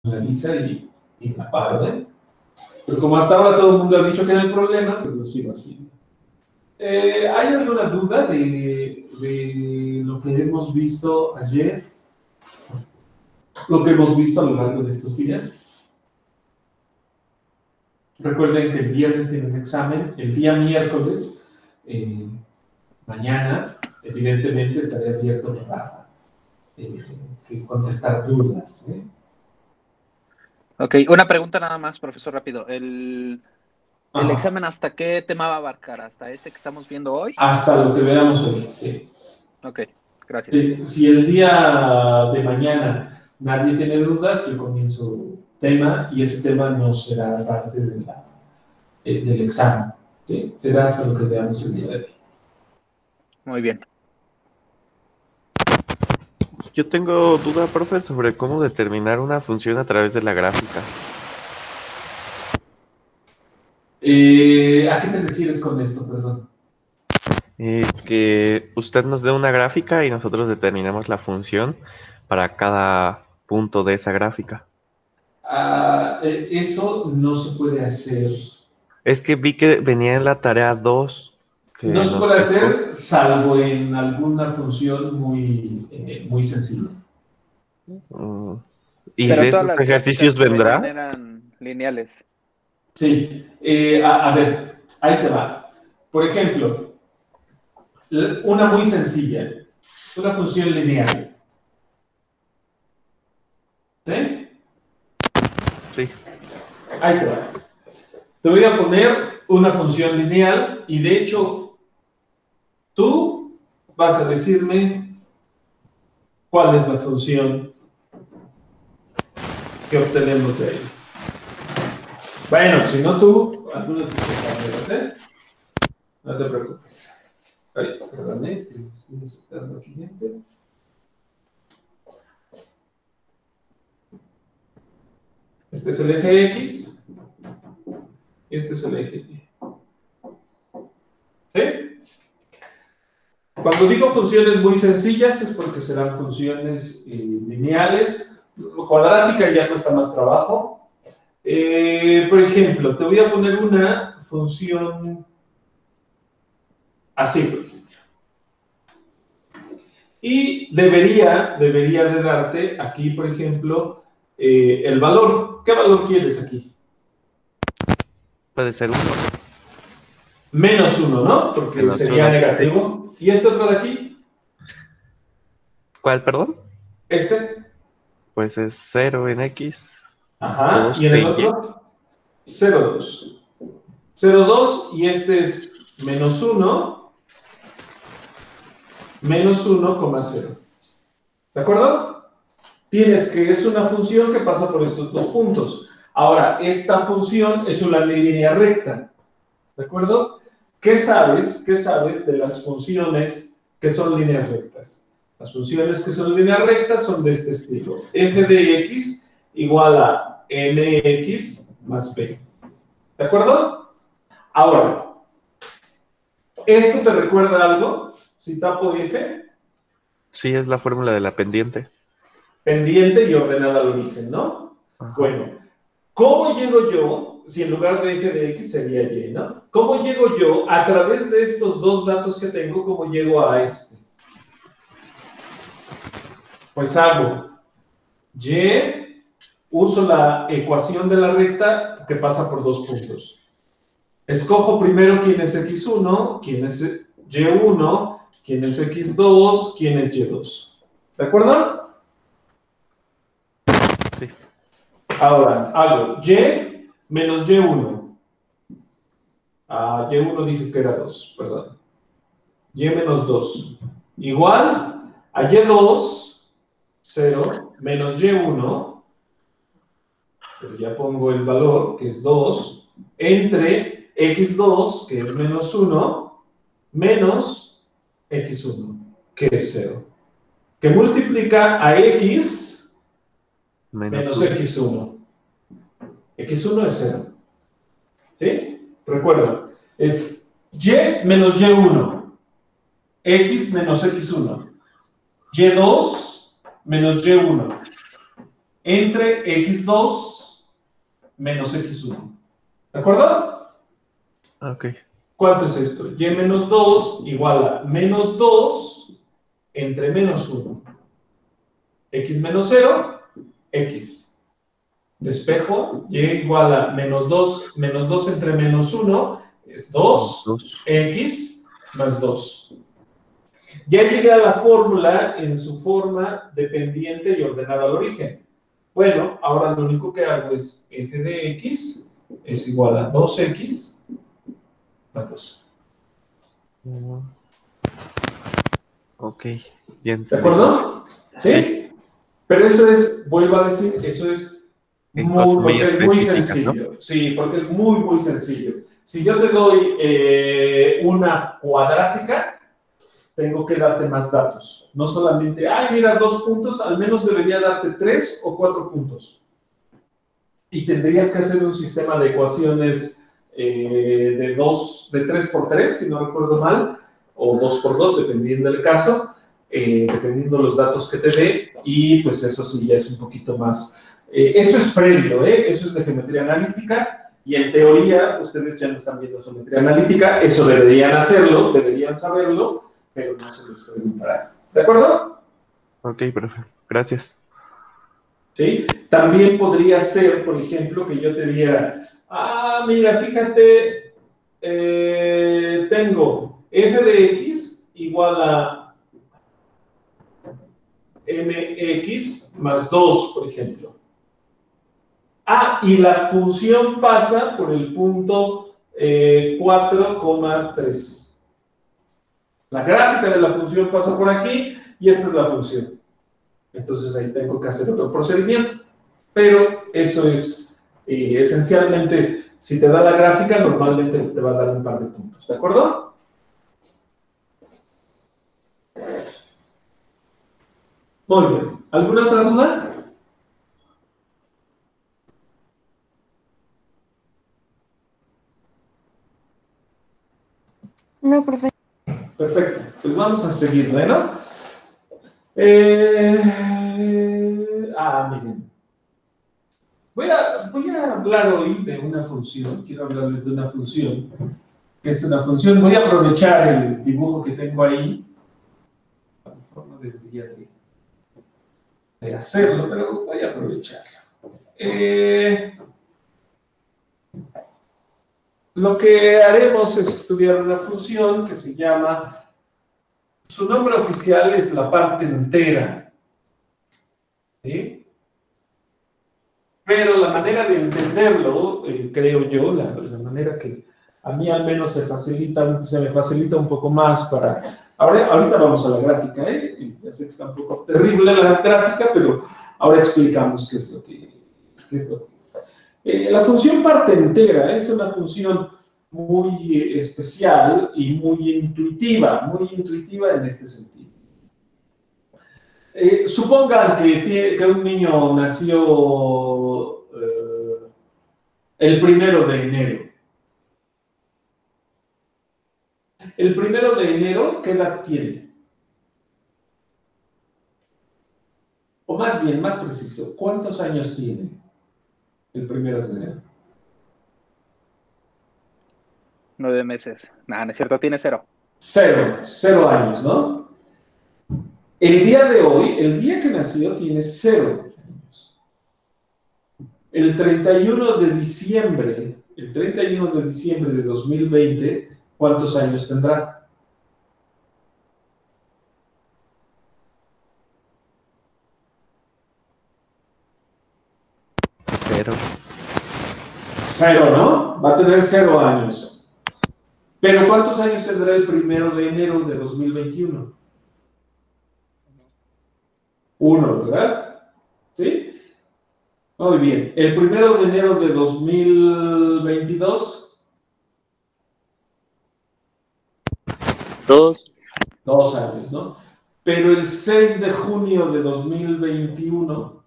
analiza y la paro, ¿eh? Pero como hasta ahora todo el mundo ha dicho que no hay problema, pues lo sigo haciendo. ¿Hay alguna duda de lo que hemos visto ayer? Lo que hemos visto a lo largo de estos días. Recuerden que el viernes tienen examen, el día miércoles, mañana, evidentemente estaré abierto para contestar dudas. Ok, una pregunta nada más, profesor, rápido. ¿El examen hasta qué tema va a abarcar? ¿Hasta este que estamos viendo hoy? Hasta lo que veamos hoy, sí. Ok, gracias. Si el día de mañana nadie tiene dudas, yo comienzo tema y ese tema no será parte del examen. ¿Sí? Será hasta lo que veamos el día de hoy. Muy bien. Yo tengo duda, profe, sobre cómo determinar una función a través de la gráfica. ¿A qué te refieres con esto, perdón? Que usted nos dé una gráfica y nosotros determinamos la función para cada punto de esa gráfica. Eso no se puede hacer. Es que vi que venía en la tarea 2. No se puede hacer salvo en alguna función muy sencilla. ¿Y pero de todas esos las ejercicios gráficas que venían vendrá? eran lineales. Sí. A ver, ahí te va. Por ejemplo, una muy sencilla, una función lineal. ¿Sí? Sí. Ahí te va. Te voy a poner una función lineal y de hecho tú vas a decirme cuál es la función que obtenemos de ahí. Bueno, si no tú, alguno de tus compañeros, ¿eh? No te preocupes. Ay, perdón, estoy aceptando aquí, gente. Este es el eje X, este es el eje Y. ¿Sí? Cuando digo funciones muy sencillas es porque serán funciones lineales. Cuadrática ya cuesta más trabajo. Por ejemplo, te voy a poner una función así, por ejemplo. Y debería de darte aquí, por ejemplo, el valor. ¿Qué valor quieres aquí? Puede ser 1. Menos 1, ¿no? Porque Menos sería 1. negativo. ¿Y este otro de aquí? ¿Cuál, perdón? ¿Este? Pues es 0 en X, Ajá. 2 ¿Y en el en Y. otro? 0,2. 0,2 y este es menos 1, menos 1,0. ¿De acuerdo? Tienes que es una función que pasa por estos dos puntos. Ahora, esta función es una línea recta. ¿De acuerdo? ¿Qué sabes de las funciones que son líneas rectas? Las funciones que son líneas rectas son de este estilo. F de x igual a mx más b. ¿De acuerdo? Ahora, ¿esto te recuerda algo? Si tapo f, Sí, es la fórmula de la pendiente. pendiente y ordenada al origen, ¿no? Ajá. Bueno, ¿cómo llego yo, si en lugar de f de x sería y, ¿no? ¿Cómo llego yo a través de estos dos datos que tengo, cómo llego a este? Pues hago y, uso la ecuación de la recta que pasa por dos puntos. Escojo primero quién es x1, quién es y1, quién es x2, quién es y2. ¿De acuerdo? Sí. Ahora, hago y menos y1. Y1 dije que era 2, perdón. Y menos 2. Igual a y2, 0, menos y1, pero ya pongo el valor, que es 2, entre x2, que es menos 1, menos x1, que es 0. Que multiplica a x menos x1. x1 es 0. ¿Sí? Recuerda, es y menos y1, x menos x1, y2 menos y1, entre x2 menos x1. ¿De acuerdo? Ok. ¿Cuánto es esto? Y menos 2 igual a menos 2 entre menos 1. X menos 0, x. Despejo, y igual a menos 2 entre menos 1 es 2, 2. x más 2. Ya llegué a la fórmula en su forma dependiente y ordenada al origen. Bueno, ahora lo único que hago es f de x es igual a 2x más 2. Ok, ya ¿De entendí. acuerdo? ¿Sí? Sí. Pero eso es, vuelvo a decir, eso es En cosas muy porque es muy específicas, ¿no? sencillo. Sí, porque es muy, muy sencillo. Si yo te doy una cuadrática, tengo que darte más datos. No solamente, ay, mira, 2 puntos, al menos debería darte 3 o 4 puntos. Y tendrías que hacer un sistema de ecuaciones de 3 por 3, si no recuerdo mal, o 2 por 2, dependiendo del caso, dependiendo los datos que te dé, y pues eso sí ya es un poquito más. Eso es previo, eso es de geometría analítica, y en teoría, ustedes ya no están viendo geometría analítica, eso deberían hacerlo, deberían saberlo, pero no se les preguntará. ¿De acuerdo? Ok, perfecto. Gracias. ¿Sí? También podría ser, por ejemplo, que yo te diera, mira, fíjate, tengo f de x igual a mx más 2, por ejemplo. Y la función pasa por el punto 4,3. La gráfica de la función pasa por aquí y esta es la función. Entonces ahí tengo que hacer otro procedimiento. Pero eso es, esencialmente, si te da la gráfica, normalmente te va a dar un par de puntos. ¿De acuerdo? Muy bien. ¿Alguna otra duda? No, profe. Perfecto. Pues vamos a seguir, ¿no? Miren. Voy a hablar hoy de una función. Quiero hablarles de una función, que es una función. Voy a aprovechar el dibujo que tengo ahí. A lo mejor no debería de hacerlo, pero voy a aprovecharlo. Lo que haremos es estudiar una función que se llama, su nombre oficial es la parte entera, ¿sí? Pero la manera de entenderlo, creo yo, la manera que a mí al menos se me facilita un poco más para... Ahorita vamos a la gráfica, ya sé que está un poco terrible la gráfica, pero ahora explicamos qué es lo que es. La función parte entera es una función muy especial y muy intuitiva en este sentido. Supongan que un niño nació el 1 de enero. El 1 de enero, ¿qué edad tiene? O más bien, más preciso, ¿cuántos años tiene el 1 de enero? 9 meses. Nada, no es cierto, tiene 0. 0 años, ¿no? El día de hoy, el día que nació, tiene 0 años. El 31 de diciembre de 2020, ¿cuántos años tendrá? 0. 0, ¿no? Va a tener 0 años. Pero ¿cuántos años tendrá el 1 de enero de 2021? 1, ¿verdad? ¿Sí? Muy bien. El 1 de enero de 2022. 2. 2 años, ¿no? Pero el 6 de junio de 2021.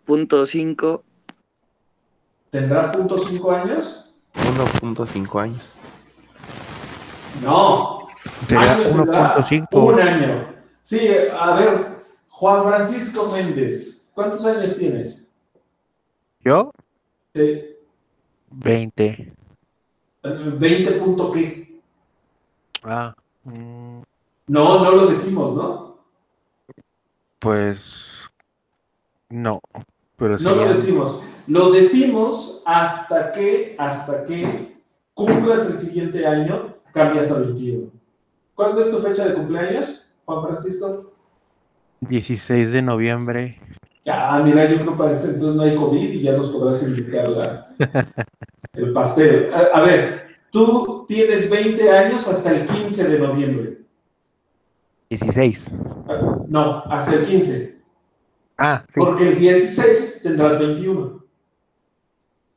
.5. ¿Tendrá 0.5 años? 1.5 años. No. Sería Años tendrá 1.5. 1 año. Sí, a ver, Juan Francisco Méndez, ¿cuántos años tienes? ¿Yo? Sí. 20. ¿20 punto qué? Ah, No, no lo decimos, ¿no? pues no, pero No lo serían decimos. Lo decimos hasta que cumplas el siguiente año, cambias a 21. ¿Cuándo es tu fecha de cumpleaños, Juan Francisco? 16 de noviembre. Ya, mira, yo creo que para ese entonces no hay COVID y ya nos podrás invitar el pastel. A ver, tú tienes 20 años hasta el 15 de noviembre. 16. No, hasta el 15. Ah, sí. Porque el 16 tendrás 21.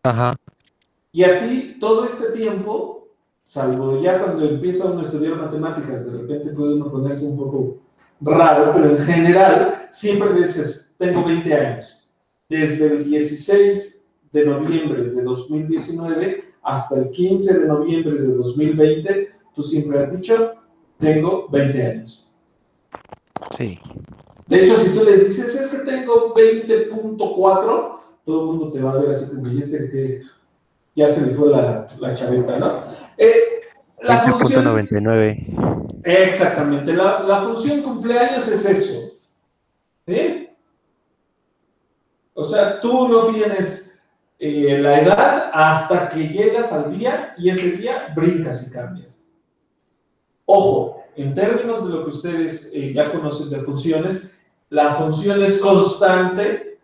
Ajá. Y a ti, todo este tiempo, salvo ya cuando empieza uno a estudiar matemáticas, de repente puede uno ponerse un poco raro, pero en general, siempre dices, tengo 20 años. Desde el 16 de noviembre de 2019 hasta el 15 de noviembre de 2020, tú siempre has dicho, tengo 20 años. Sí. De hecho, si tú les dices, es que tengo 20.4, todo el mundo te va a ver así como, ¿y este que ya se le fue la chaveta, ¿no? La función... 20.99. Exactamente, la función cumpleaños es eso, ¿sí? O sea, tú no tienes la edad hasta que llegas al día y ese día brincas y cambias. Ojo, en términos de lo que ustedes ya conocen de funciones, la función es constante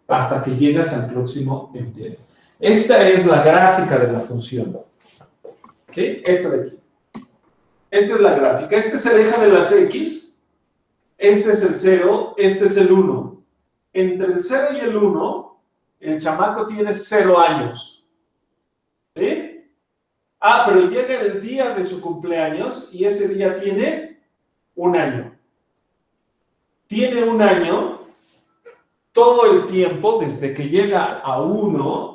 hasta que llegas al próximo entero. Esta es la gráfica de la función. ¿Sí? Esta de aquí. Esta es la gráfica. Este se deja de las X. Este es el 0. Este es el 1. Entre el 0 y el 1, el chamaco tiene 0 años. ¿Sí? Ah, pero llega el día de su cumpleaños y ese día tiene 1 año. Tiene 1 año todo el tiempo desde que llega a 1.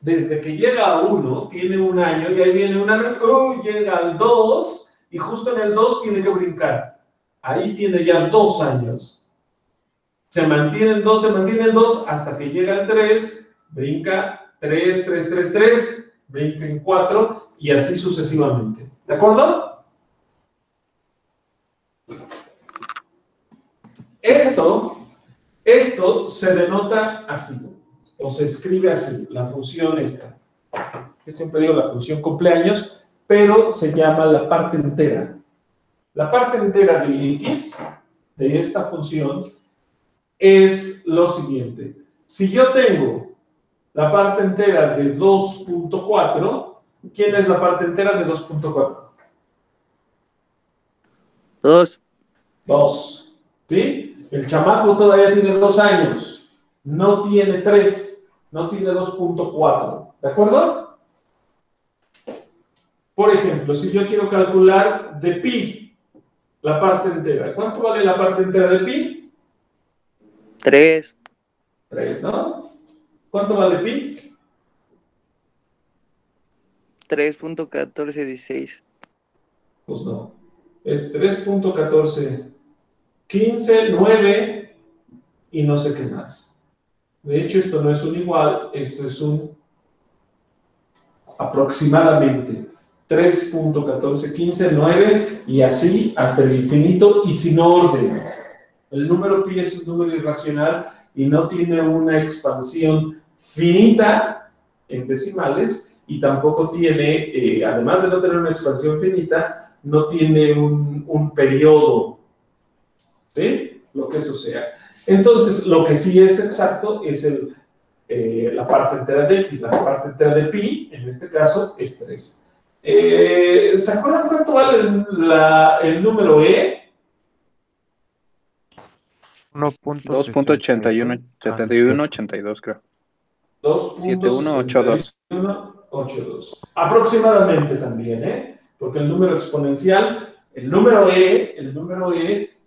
Desde que llega a 1, tiene 1 año y ahí viene 1 año, llega al 2 y justo en el 2 tiene que brincar. Ahí tiene ya 2 años. Se mantiene en 2 hasta que llega al 3, brinca 3, 3, 3, 3, brinca en 4 y así sucesivamente. ¿De acuerdo? Esto se denota así, o se escribe así, la función esta. Que siempre digo la función cumpleaños, pero se llama la parte entera. La parte entera de x, de esta función, es lo siguiente. Si yo tengo la parte entera de 2.4, ¿quién es la parte entera de 2.4? 2. 2. ¿Sí? El chamaco todavía tiene 2 años. No tiene 3. No tiene 2.4. ¿De acuerdo? Por ejemplo, si yo quiero calcular de pi, la parte entera. ¿Cuánto vale la parte entera de pi? 3. 3, ¿no? ¿Cuánto vale pi? 3.1416. Pues no. Es 3.1415, 9 y no sé qué más. De hecho, esto no es un igual, esto es un aproximadamente 3.1415, 9 y así hasta el infinito y sin orden. El número pi es un número irracional y no tiene una expansión finita en decimales y tampoco tiene, además de no tener una expansión finita, no tiene un periodo, ¿sí? Lo que eso sea. Entonces, lo que sí es exacto es la parte entera de x, la parte entera de pi, en este caso, es 3. ¿Se acuerdan cuánto vale el número e? 2.81, 71, 82, creo. 7182. 2.7182. Aproximadamente también, ¿eh? Porque el número exponencial, el número E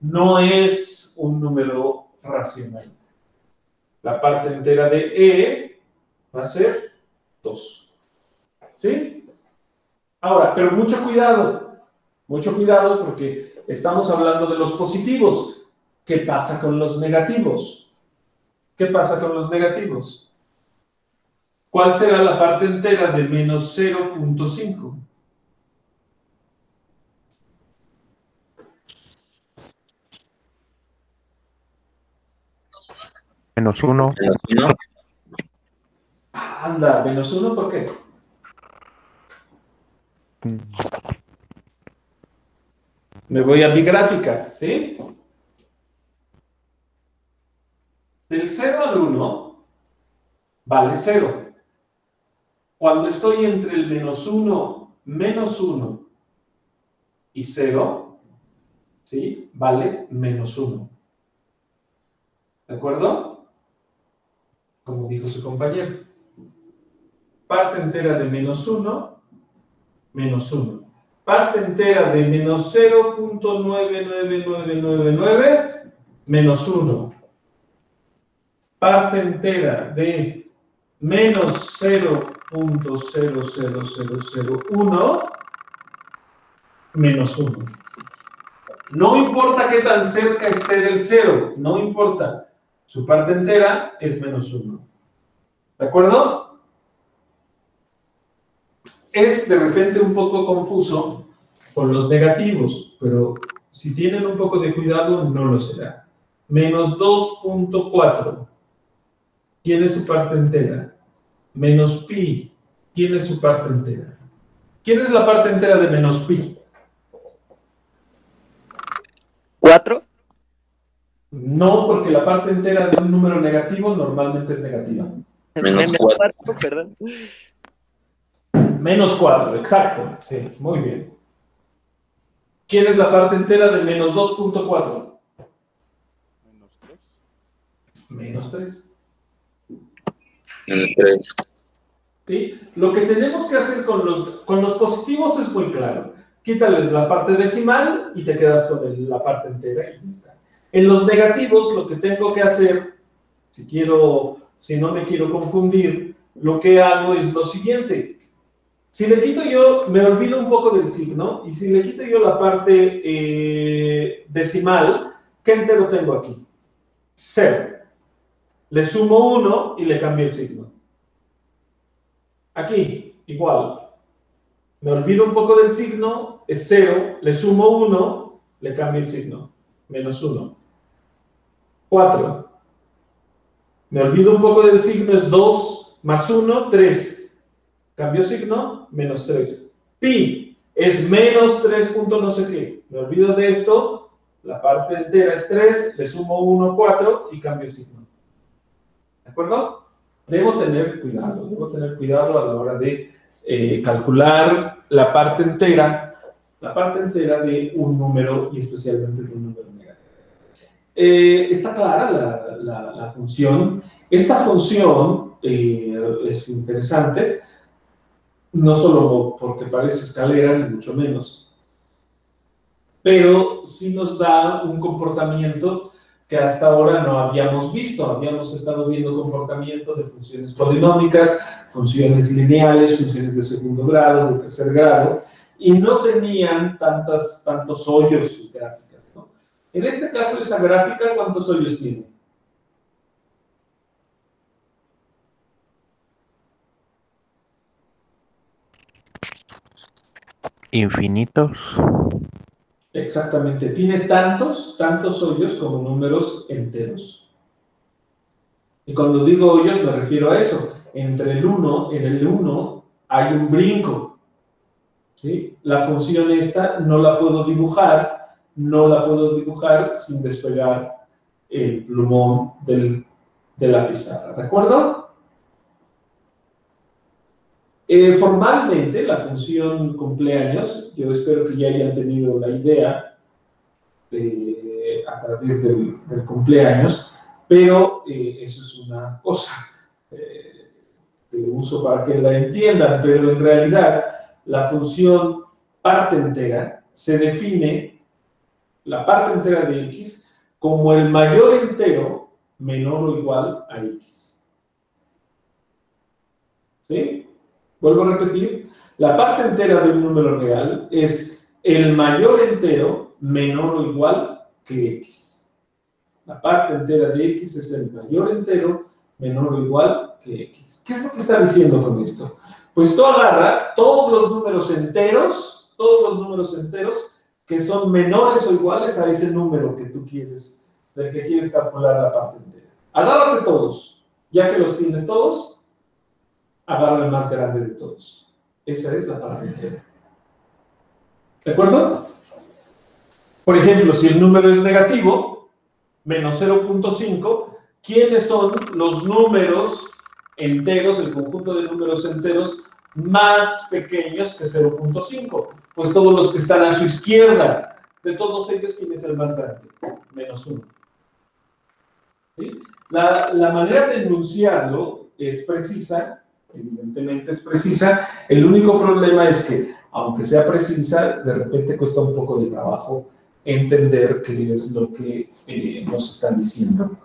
no es un número racional. La parte entera de E va a ser 2. ¿Sí? Ahora, pero mucho cuidado porque estamos hablando de los positivos. ¿Qué pasa con los negativos? ¿Qué pasa con los negativos? ¿Cuál será la parte entera de menos 0.5? Menos 1. Anda, menos 1, ¿por qué? Me voy a mi gráfica, ¿sí? Del 0 al 1 vale 0. Cuando estoy entre el menos 1 y 0, ¿sí? Vale menos 1. ¿De acuerdo? Como dijo su compañero. Parte entera de menos 1, menos 1. Parte entera de menos 0.99999, menos 1. Parte entera de menos 0.00001, menos 1. No importa qué tan cerca esté del 0, no importa. Su parte entera es menos 1. ¿De acuerdo? Es de repente un poco confuso con los negativos, pero si tienen un poco de cuidado no lo será. Menos 2.4 tiene su parte entera. Menos pi tiene su parte entera. ¿Quién es la parte entera de menos pi? 4. No, porque la parte entera de un número negativo normalmente es negativa. Menos 4, perdón. Menos 4, exacto. Sí, muy bien. ¿Quién es la parte entera de menos 2.4? Menos 3. Menos 3. ¿Sí? Lo que tenemos que hacer con los positivos es muy claro. Quítales la parte decimal y te quedas con la parte entera y ya está. En los negativos, lo que tengo que hacer, si no me quiero confundir, lo que hago es lo siguiente. Si le quito yo, me olvido un poco del signo, y si le quito yo la parte decimal, ¿qué entero tengo aquí? 0. Le sumo 1 y le cambio el signo. Aquí, igual. Me olvido un poco del signo, es 0, le sumo 1, le cambio el signo. Menos 1. 4. Me olvido un poco del signo, es 2, más 1, 3. Cambio signo, menos 3. Pi es menos 3 punto no sé qué. Me olvido de esto, la parte entera es 3, le sumo 1, 4 y cambio signo. ¿De acuerdo? Debo tener cuidado a la hora de calcular la parte entera de un número y especialmente de un número negativo. Está clara la función. Esta función es interesante, no solo porque parece escalera, ni mucho menos, pero sí nos da un comportamiento que hasta ahora no habíamos visto. Habíamos estado viendo comportamiento de funciones polinómicas, funciones lineales, funciones de segundo grado, de tercer grado, y no tenían tantos hoyos sus gráficas, ¿no? En este caso, esa gráfica, ¿cuántos hoyos tiene? Infinitos. Exactamente, tiene tantos hoyos como números enteros. Y cuando digo hoyos me refiero a eso. En el 1 hay un brinco, ¿sí? La función esta no la puedo dibujar sin despegar el plumón de la pizarra, ¿de acuerdo? Formalmente, la función cumpleaños, yo espero que ya hayan tenido la idea a través del cumpleaños, pero eso es una cosa que uso para que la entiendan, pero en realidad la función parte entera se define, la parte entera de x, como el mayor entero menor o igual a x. ¿Sí? Vuelvo a repetir, la parte entera de un número real es el mayor entero menor o igual que x. La parte entera de x es el mayor entero menor o igual que x. ¿Qué es lo que está diciendo con esto? Pues tú agarra todos los números enteros que son menores o iguales a ese número que tú quieres, del que quieres calcular la parte entera. Agárrate todos. Ya que los tienes todos, agarra el más grande de todos. Esa es la parte entera. ¿De acuerdo? Por ejemplo, si el número es negativo, menos 0.5, ¿quiénes son los números enteros, el conjunto de números enteros más pequeños que 0.5? Pues todos los que están a su izquierda. De todos ellos, ¿quién es el más grande? Menos 1. ¿Sí? La manera de enunciarlo es precisa, evidentemente es precisa. El único problema es que, aunque sea precisa, de repente cuesta un poco de trabajo entender qué es lo que nos están diciendo.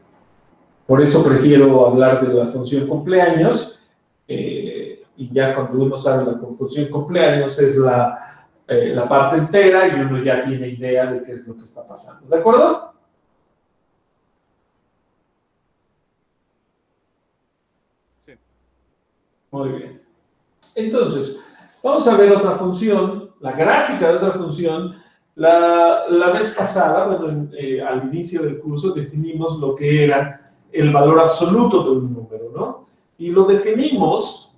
Por eso prefiero hablar de la función cumpleaños, y ya cuando uno sabe la función cumpleaños es la parte entera y uno ya tiene idea de qué es lo que está pasando. ¿De acuerdo? Sí. Muy bien. Entonces, vamos a ver otra función, la gráfica de otra función. La vez pasada, bueno, al inicio del curso, definimos lo que era el valor absoluto de un número, ¿no? Y lo definimos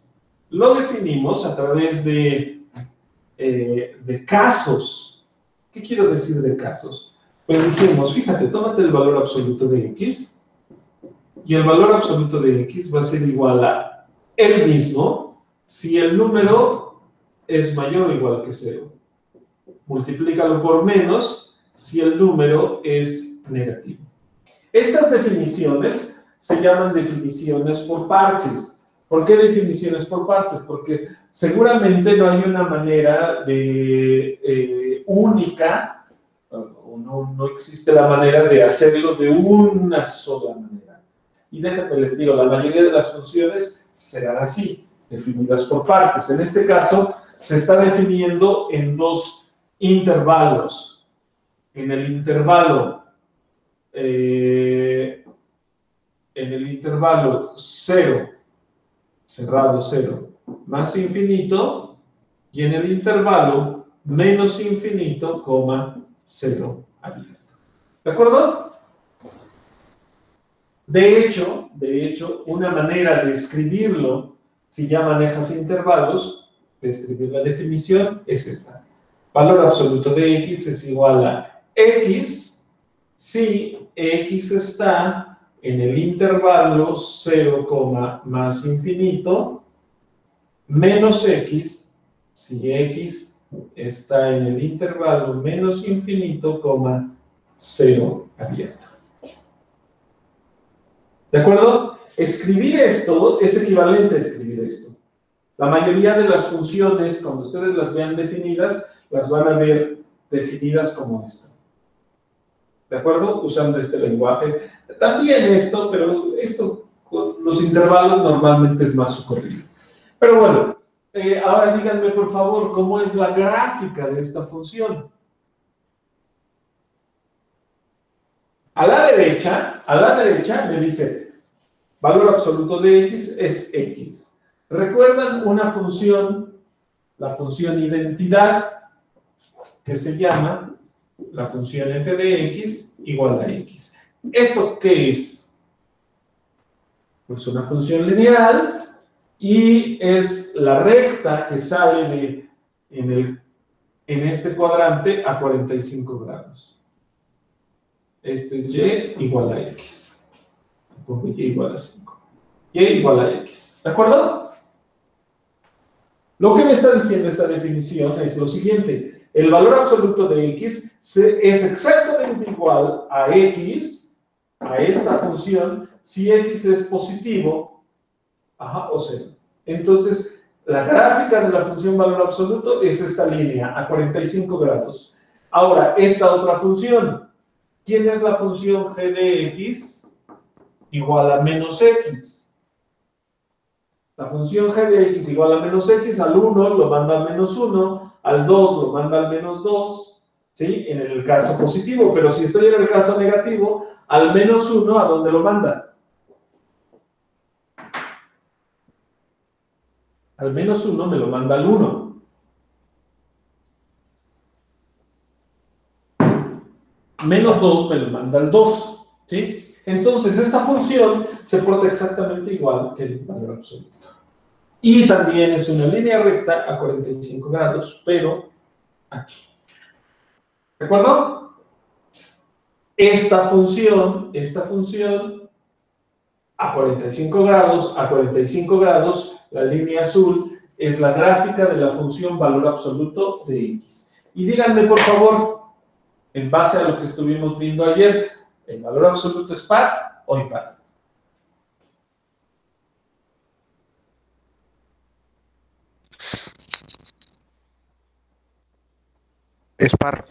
a través de casos. ¿Qué quiero decir de casos? Pues dijimos, fíjate, tómate el valor absoluto de x, y el valor absoluto de x va a ser igual a el mismo si el número es mayor o igual que 0. Multiplícalo por menos si el número es negativo. Estas definiciones se llaman definiciones por partes. ¿Por qué definiciones por partes? Porque seguramente no hay una manera de única, o no existe la manera de hacerlo de una sola manera. Y déjenme les digo, la mayoría de las funciones serán así, definidas por partes. En este caso, se está definiendo en dos intervalos. En el intervalo 0, cerrado 0, más infinito, y en el intervalo menos infinito, 0 abierto. ¿De acuerdo? De hecho, una manera de escribirlo, si ya manejas intervalos, de escribir la definición, es esta. Valor absoluto de x es igual a x si x está en el intervalo 0, más infinito, menos x si x está en el intervalo menos infinito, 0 abierto. ¿De acuerdo? Escribir esto es equivalente a escribir esto. La mayoría de las funciones, cuando ustedes las vean definidas, las van a ver definidas como esto. ¿De acuerdo? Usando este lenguaje. También esto, pero esto con los intervalos normalmente es más socorrido. Pero bueno, ahora díganme por favor, ¿cómo es la gráfica de esta función? A la derecha me dice, valor absoluto de x es x. ¿Recuerdan una función, la función identidad, que se llama la función f de x igual a x? ¿Eso qué es? Pues una función lineal y es la recta que sale en este cuadrante a 45 grados. Este es y igual a x. Pongo y igual a 5. Y igual a x. ¿De acuerdo? Lo que me está diciendo esta definición es lo siguiente. El valor absoluto de x es exactamente igual a x, a esta función, si x es positivo o 0. Entonces, la gráfica de la función valor absoluto es esta línea, a 45 grados. Ahora, esta otra función. ¿Quién es la función g de x? Igual a menos x. La función g de x igual a menos x, al 1 lo manda a menos 1, al 2 lo manda al menos 2, ¿sí? En el caso positivo, pero si estoy en el caso negativo, al menos 1, ¿a dónde lo manda? Al menos 1 me lo manda al 1. Menos 2 me lo manda al 2, ¿sí? Entonces, esta función se porta exactamente igual que el valor absoluto. Y también es una línea recta a 45 grados, pero aquí. ¿De acuerdo? Esta función a 45 grados, la línea azul, es la gráfica de la función valor absoluto de x. Y díganme, por favor, en base a lo que estuvimos viendo ayer, ¿el valor absoluto es par o impar? Es par,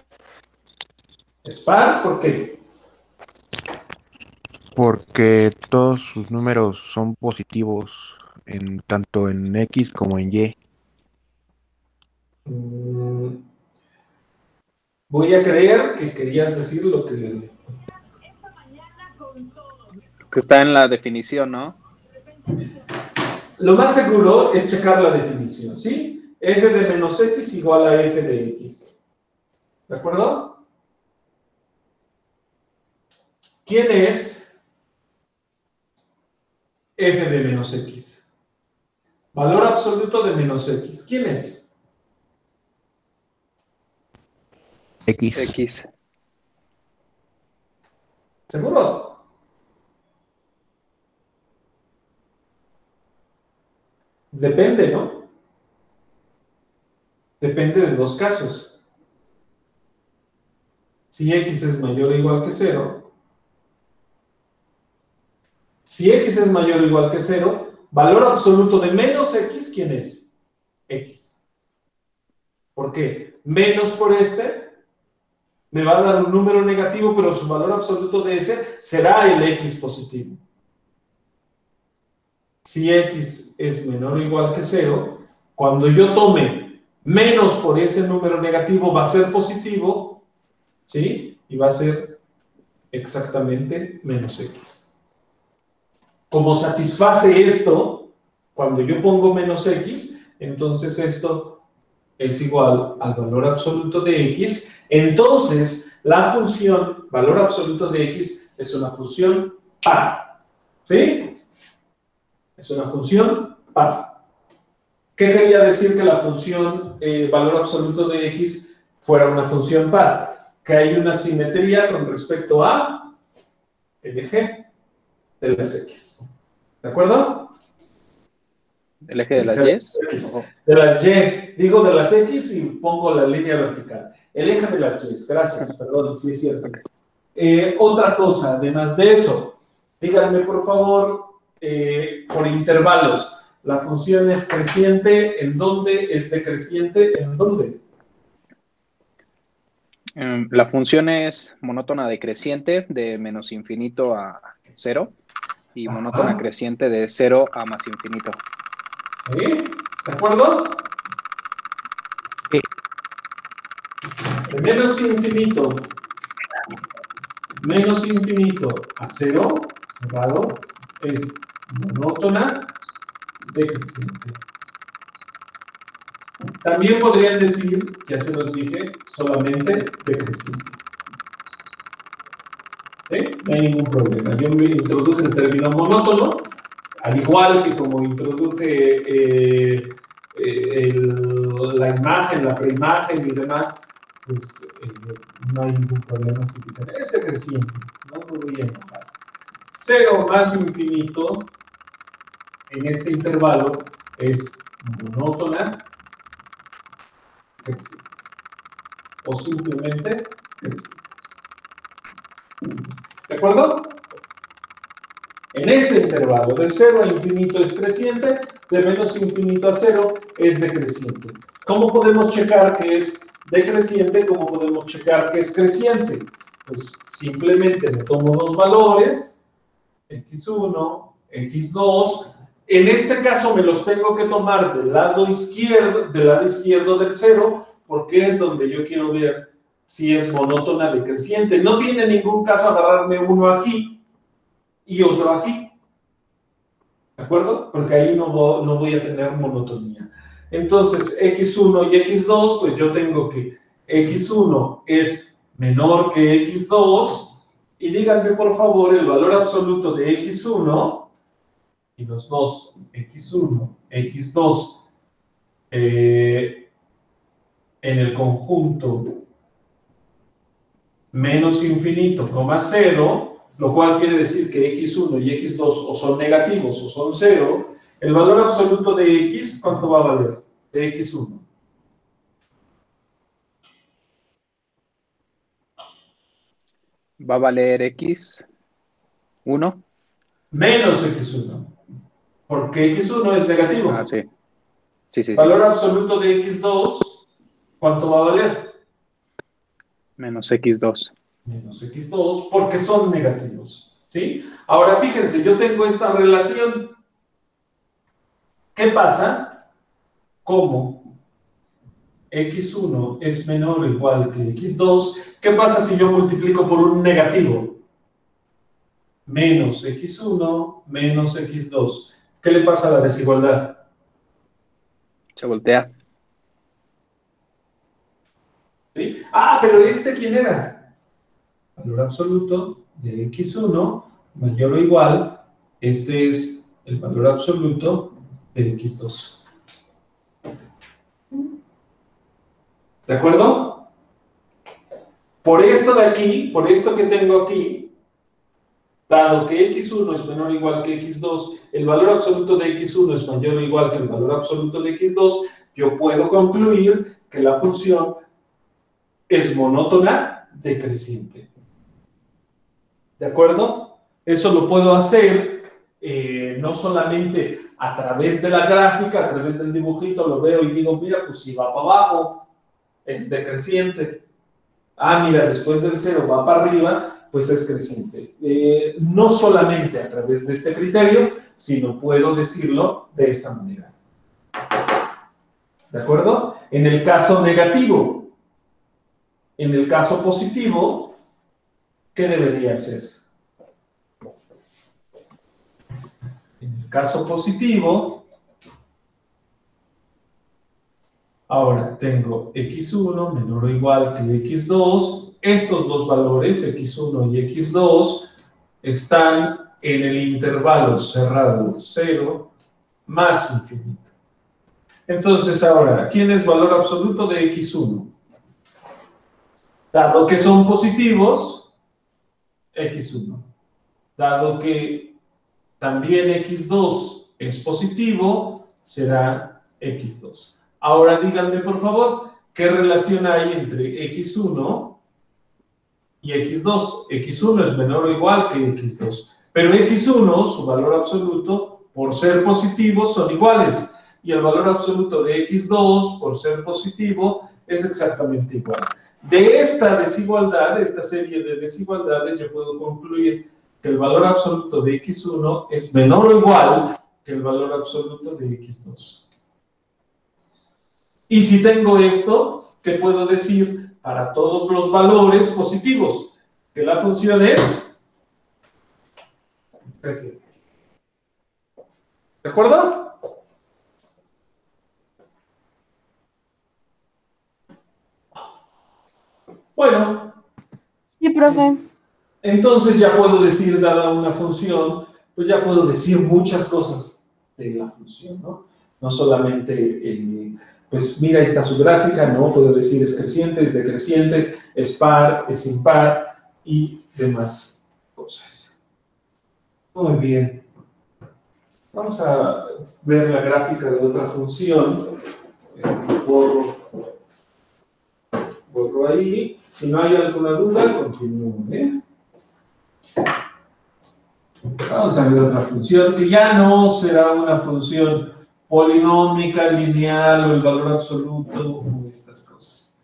¿Es par? ¿Por qué? porque todos sus números son positivos, tanto en X como en Y. Voy a creer que querías decir lo que... Que está en la definición, ¿no? Lo más seguro es checar la definición, ¿sí? F de menos x igual a f de x. ¿De acuerdo? ¿Quién es f de menos x? Valor absoluto de menos x. ¿Quién es? X. X. ¿Seguro? Depende, ¿no? Depende de dos casos. Si x es mayor o igual que 0. Si x es mayor o igual que 0, valor absoluto de menos x, ¿quién es? X. ¿Por qué? Menos por este me va a dar un número negativo, pero su valor absoluto de ese será el x positivo. Si x es menor o igual que 0, cuando yo tome menos por ese número negativo va a ser positivo, ¿sí? Y va a ser exactamente menos x. Como satisface esto, cuando yo pongo menos x, entonces esto es igual al valor absoluto de x. Entonces, la función valor absoluto de x es una función par. ¿Sí? Es una función par. ¿Qué quería decir que la función valor absoluto de x fuera una función par? Que hay una simetría con respecto a el eje de las x. ¿De acuerdo? ¿El eje de las Y? De las y. Digo de las x y pongo la línea vertical. El eje de las y. Gracias, perdón, sí es cierto. Otra cosa, además de eso, díganme por favor, por intervalos, ¿la función es creciente en dónde? ¿Es decreciente en dónde? La función es monótona decreciente de menos infinito a 0 y monótona creciente de 0 a más infinito. ¿Sí? ¿De acuerdo? Sí. De menos infinito a 0, cerrado, es monótona decreciente. También podrían decir, ya se los dije, solamente decreciente. ¿Sí? No hay ningún problema. Yo me introduje el término monótono, al igual que como introduje la imagen, la preimagen y demás, pues no hay ningún problema si dicen, es decreciente, no me voy a enojar. 0 más infinito en este intervalo es monótona creciente. O simplemente creciente. ¿De acuerdo? En este intervalo, de 0 a infinito es creciente, de menos infinito a 0 es decreciente. ¿Cómo podemos checar que es decreciente? ¿Cómo podemos checar que es creciente? Pues simplemente me tomo dos valores, x1, x2. En este caso me los tengo que tomar del lado izquierdo del 0, porque es donde yo quiero ver si es monótona decreciente. No tiene ningún caso agarrarme uno aquí y otro aquí. ¿De acuerdo? Porque ahí no voy a tener monotonía. Entonces, x1 y x2, pues yo tengo que x1 es menor que x2, y díganme por favor el valor absoluto de x1, y los dos, x1, x2, en el conjunto menos infinito, coma 0, lo cual quiere decir que x1 y x2 o son negativos o son 0, el valor absoluto de x, ¿cuánto va a valer? De x1. Va a valer x1. Menos x1, porque x1 es negativo. Ah, sí. Sí. Valor absoluto de x2, ¿cuánto va a valer? Menos x2. Menos x2, porque son negativos. ¿Sí? Ahora fíjense, yo tengo esta relación. ¿Qué pasa? Como x1 es menor o igual que x2, ¿qué pasa si yo multiplico por un negativo? Menos x1 menos x2. ¿Qué le pasa a la desigualdad? Se voltea. ¿Sí? Ah, pero ¿este quién era? Valor absoluto de x1 mayor o igual. Este es el valor absoluto de x2. ¿De acuerdo? Por esto de aquí, por esto que tengo aquí, dado que x1 es menor o igual que x2, el valor absoluto de x1 es mayor o igual que el valor absoluto de x2, yo puedo concluir que la función es monótona decreciente. ¿De acuerdo? Eso lo puedo hacer no solamente a través de la gráfica, a través del dibujito, lo veo y digo, mira, pues si va para abajo, es decreciente. Ah, mira, después del 0 va para arriba, pues es creciente. No solamente a través de este criterio, sino puedo decirlo de esta manera. ¿De acuerdo? En el caso negativo, en el caso positivo, ¿qué debería hacer? En el caso positivo, ahora tengo x1 menor o igual que x2. Estos dos valores, x1 y x2, están en el intervalo cerrado 0 más infinito. Entonces ahora, ¿quién es valor absoluto de x1? Dado que son positivos, x1. Dado que también x2 es positivo, será x2. Ahora díganme, por favor, ¿qué relación hay entre x1 y x2? x1 es menor o igual que x2. Pero x1, su valor absoluto, por ser positivo, son iguales. Y el valor absoluto de x2, por ser positivo, es exactamente igual. De esta desigualdad, de esta serie de desigualdades, yo puedo concluir que el valor absoluto de x1 es menor o igual que el valor absoluto de x2. Y si tengo esto, ¿qué puedo decir para todos los valores positivos? Que la función es creciente. ¿De acuerdo? Bueno. Sí, profe. Entonces ya puedo decir, dada una función, pues ya puedo decir muchas cosas de la función, ¿no? No solamente, pues mira, ahí está su gráfica, ¿no? Puedo decir es creciente, es decreciente, es par, es impar y demás cosas. Muy bien. Vamos a ver la gráfica de otra función. Borro ahí. Si no hay alguna duda, continúo, ¿eh? Vamos a ver otra función que ya no será una función polinómica, lineal o el valor absoluto o estas cosas.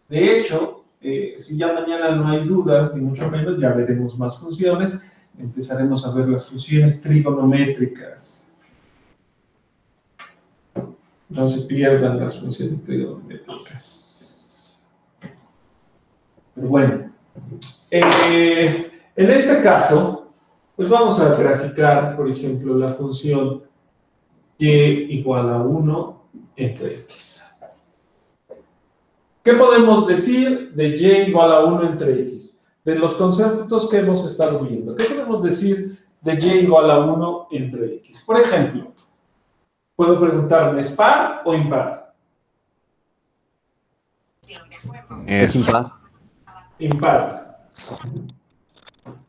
De hecho, si ya mañana no hay dudas, ni mucho menos, ya veremos más funciones. Empezaremos a ver las funciones trigonométricas. No se pierdan las funciones trigonométricas. Pero bueno, en este caso, pues vamos a graficar, por ejemplo, la función y igual a 1 entre x. ¿Qué podemos decir de y igual a 1 entre x? De los conceptos que hemos estado viendo. ¿Qué podemos decir de y igual a 1 entre x? Por ejemplo, puedo preguntarme, ¿es par o impar? Es impar. Impar.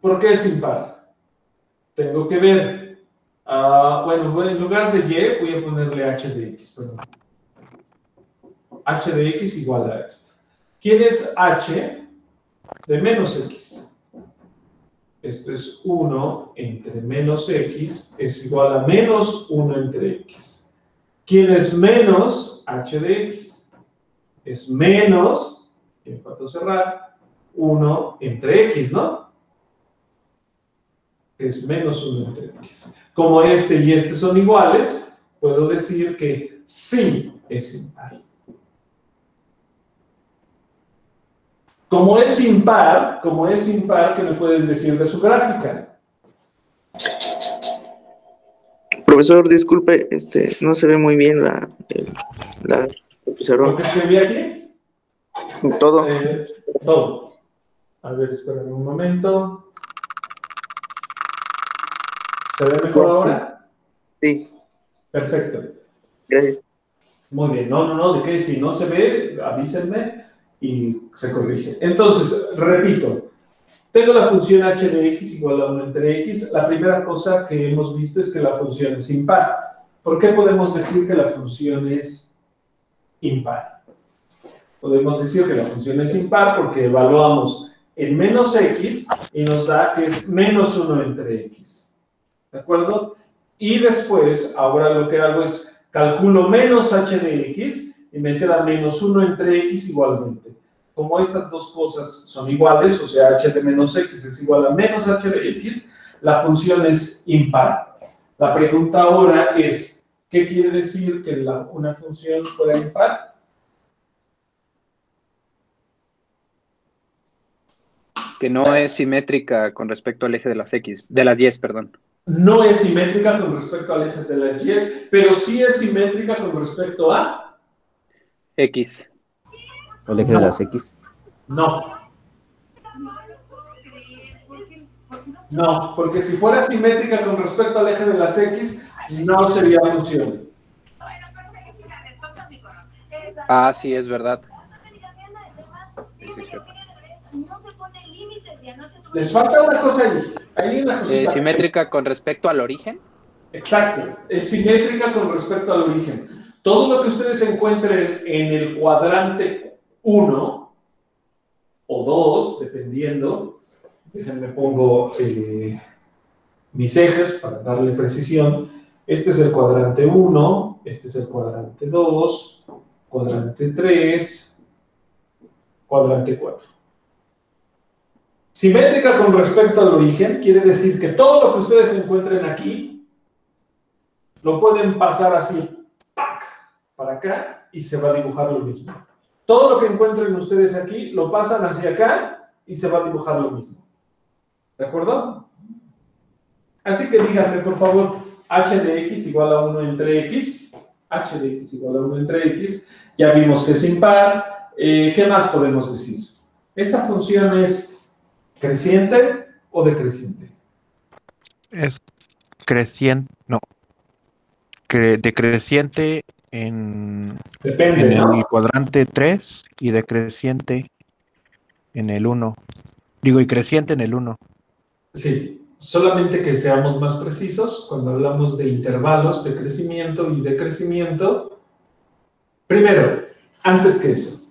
¿Por qué es impar? Tengo que ver. Bueno, en lugar de y, voy a ponerle h de x, perdón. H de x igual a esto. ¿Quién es h de menos x? Esto es 1 entre menos x es igual a menos 1 entre x. ¿Quién es menos h de x? Es menos, y me faltó cerrar, 1 entre x, ¿no? Es menos 1 entre x. Como este y este son iguales, puedo decir que sí es impar. Como es impar, ¿qué me pueden decir de su gráfica? Profesor, disculpe, no se ve muy bien la ¿Lo que escribí aquí? Todo. Todo. A ver, espérame un momento. ¿Se ve mejor ahora? Sí. Perfecto. Gracias. Muy bien. No, de qué, si no se ve, avísenme y se corrige. Entonces, repito, tengo la función h de x igual a 1 entre x. La primera cosa que hemos visto es que la función es impar. ¿Por qué podemos decir que la función es impar? Podemos decir que la función es impar porque evaluamos en menos x y nos da que es menos 1 entre x. ¿De acuerdo? Y después, ahora lo que hago es calculo menos h de x y me queda menos 1 entre x igualmente. Como estas dos cosas son iguales, o sea, h de menos x es igual a menos h de x, la función es impar. La pregunta ahora es, ¿qué quiere decir que una función fuera impar? Que no es simétrica con respecto al eje de las Y, perdón. No es simétrica con respecto al eje de las Y, pero sí es simétrica con respecto a X. El eje de las X. No. No, porque si fuera simétrica con respecto al eje de las X, no sería función. Ah, sí, es verdad. Sí, es cierto. Les falta una cosa ahí. Hay una cosita. ¿Simétrica con respecto al origen? Exacto. Es simétrica con respecto al origen. Todo lo que ustedes encuentren en el cuadrante 1 o 2, dependiendo, déjenme pongo mis ejes para darle precisión. Este es el cuadrante 1, este es el cuadrante 2, cuadrante 3, cuadrante 4. Simétrica con respecto al origen quiere decir que todo lo que ustedes encuentren aquí lo pueden pasar así, ¡pac!, para acá y se va a dibujar lo mismo. Todo lo que encuentren ustedes aquí lo pasan hacia acá y se va a dibujar lo mismo. ¿De acuerdo? Así que díganme, por favor, h de x igual a 1 entre x. H de x igual a 1 entre x. Ya vimos que es impar. ¿Qué más podemos decir? ¿Esta función es creciente o decreciente? Es creciente, no, decreciente Depende, en ¿no? el cuadrante 3 y decreciente en el 1. Digo, y creciente en el 1. Sí, solamente que seamos más precisos cuando hablamos de intervalos de crecimiento y decrecimiento. Primero, antes que eso.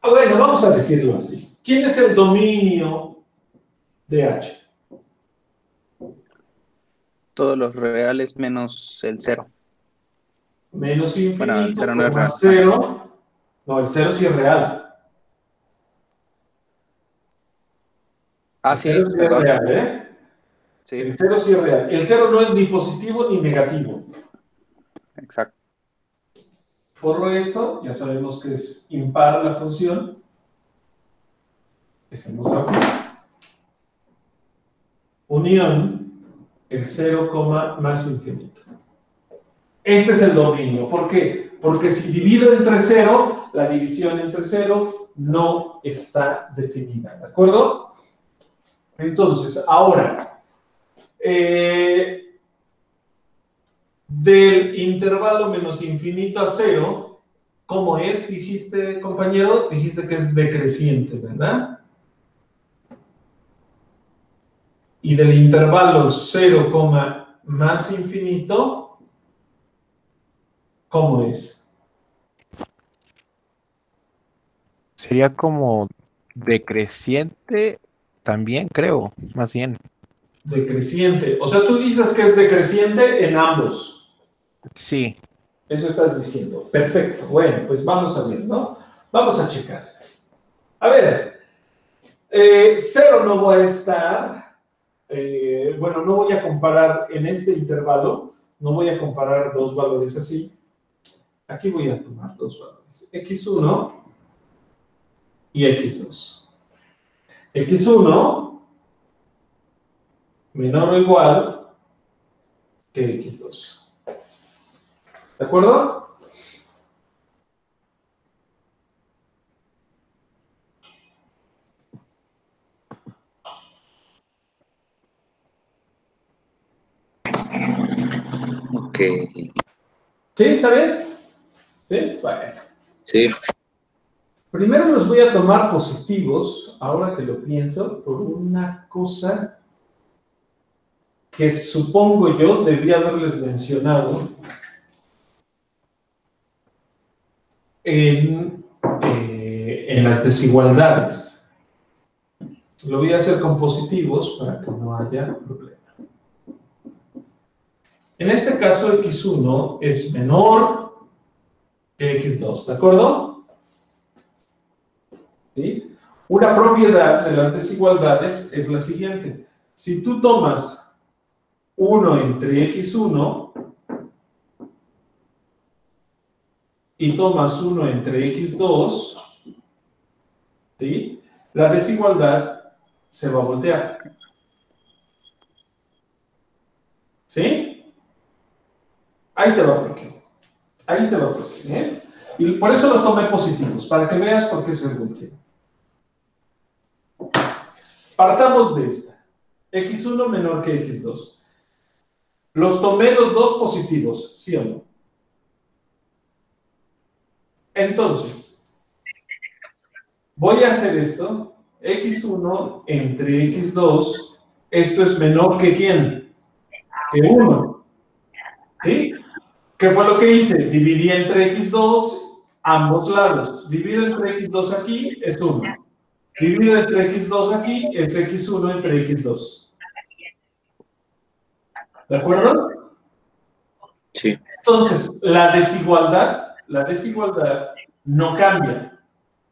Bueno, vamos a decirlo así. ¿Quién es el dominio de H? Todos los reales menos el 0. Menos Bueno, el infinito 0 no es más real. 0. No, el 0 sí es real. Ah, El sí, 0 sí es perdón. real, ¿eh? Sí, El 0 sí es real. El 0 no es ni positivo ni negativo. exacto. Borro esto, ya sabemos que es impar la función. Dejémoslo aquí. Unión el 0, más infinito. Este es el dominio. ¿Por qué? Porque si divido entre 0, la división entre 0 no está definida. ¿De acuerdo? Entonces, ahora, del intervalo menos infinito a 0, ¿cómo es? Dijiste, compañero, dijiste que es decreciente, ¿verdad? Y del intervalo 0, más infinito, ¿cómo es? Sería como decreciente también, creo, más bien. Decreciente. O sea, tú dices que es decreciente en ambos. Sí. Eso estás diciendo. Perfecto. Bueno, pues vamos a ver, ¿no? Vamos a checar. A ver, 0 no voy a estar, bueno, no voy a comparar en este intervalo, no voy a comparar dos valores así. Aquí voy a tomar dos valores, x1 y x2. x1 menor o igual que x2. ¿De acuerdo? Ok. ¿Sí? ¿Está bien? ¿Sí? Bueno. Sí. Primero los voy a tomar positivos, ahora que lo pienso, por una cosa que supongo yo debía haberles mencionado en las desigualdades. Lo voy a hacer con positivos para que no haya problema. En este caso, x1 es menor que x2, ¿de acuerdo? ¿Sí? Una propiedad de las desigualdades es la siguiente. Si tú tomas 1 entre x1 y tomas 1 entre x2, ¿sí? La desigualdad se va a voltear. ¿Sí? Ahí te va por qué. Ahí te va por qué, ¿eh? Y por eso los tomé positivos, para que veas por qué se voltea. Partamos de esta. x1 menor que x2. Los tomé los dos positivos, ¿sí o no? Entonces, voy a hacer esto. x1 entre x2, esto es menor que ¿quién? Que 1. ¿Sí? ¿Qué fue lo que hice? Dividí entre x2 ambos lados. Divido entre x2 aquí es 1. Divido entre x2 aquí es x1 entre x2. ¿De acuerdo? Sí. Entonces, la desigualdad no cambia.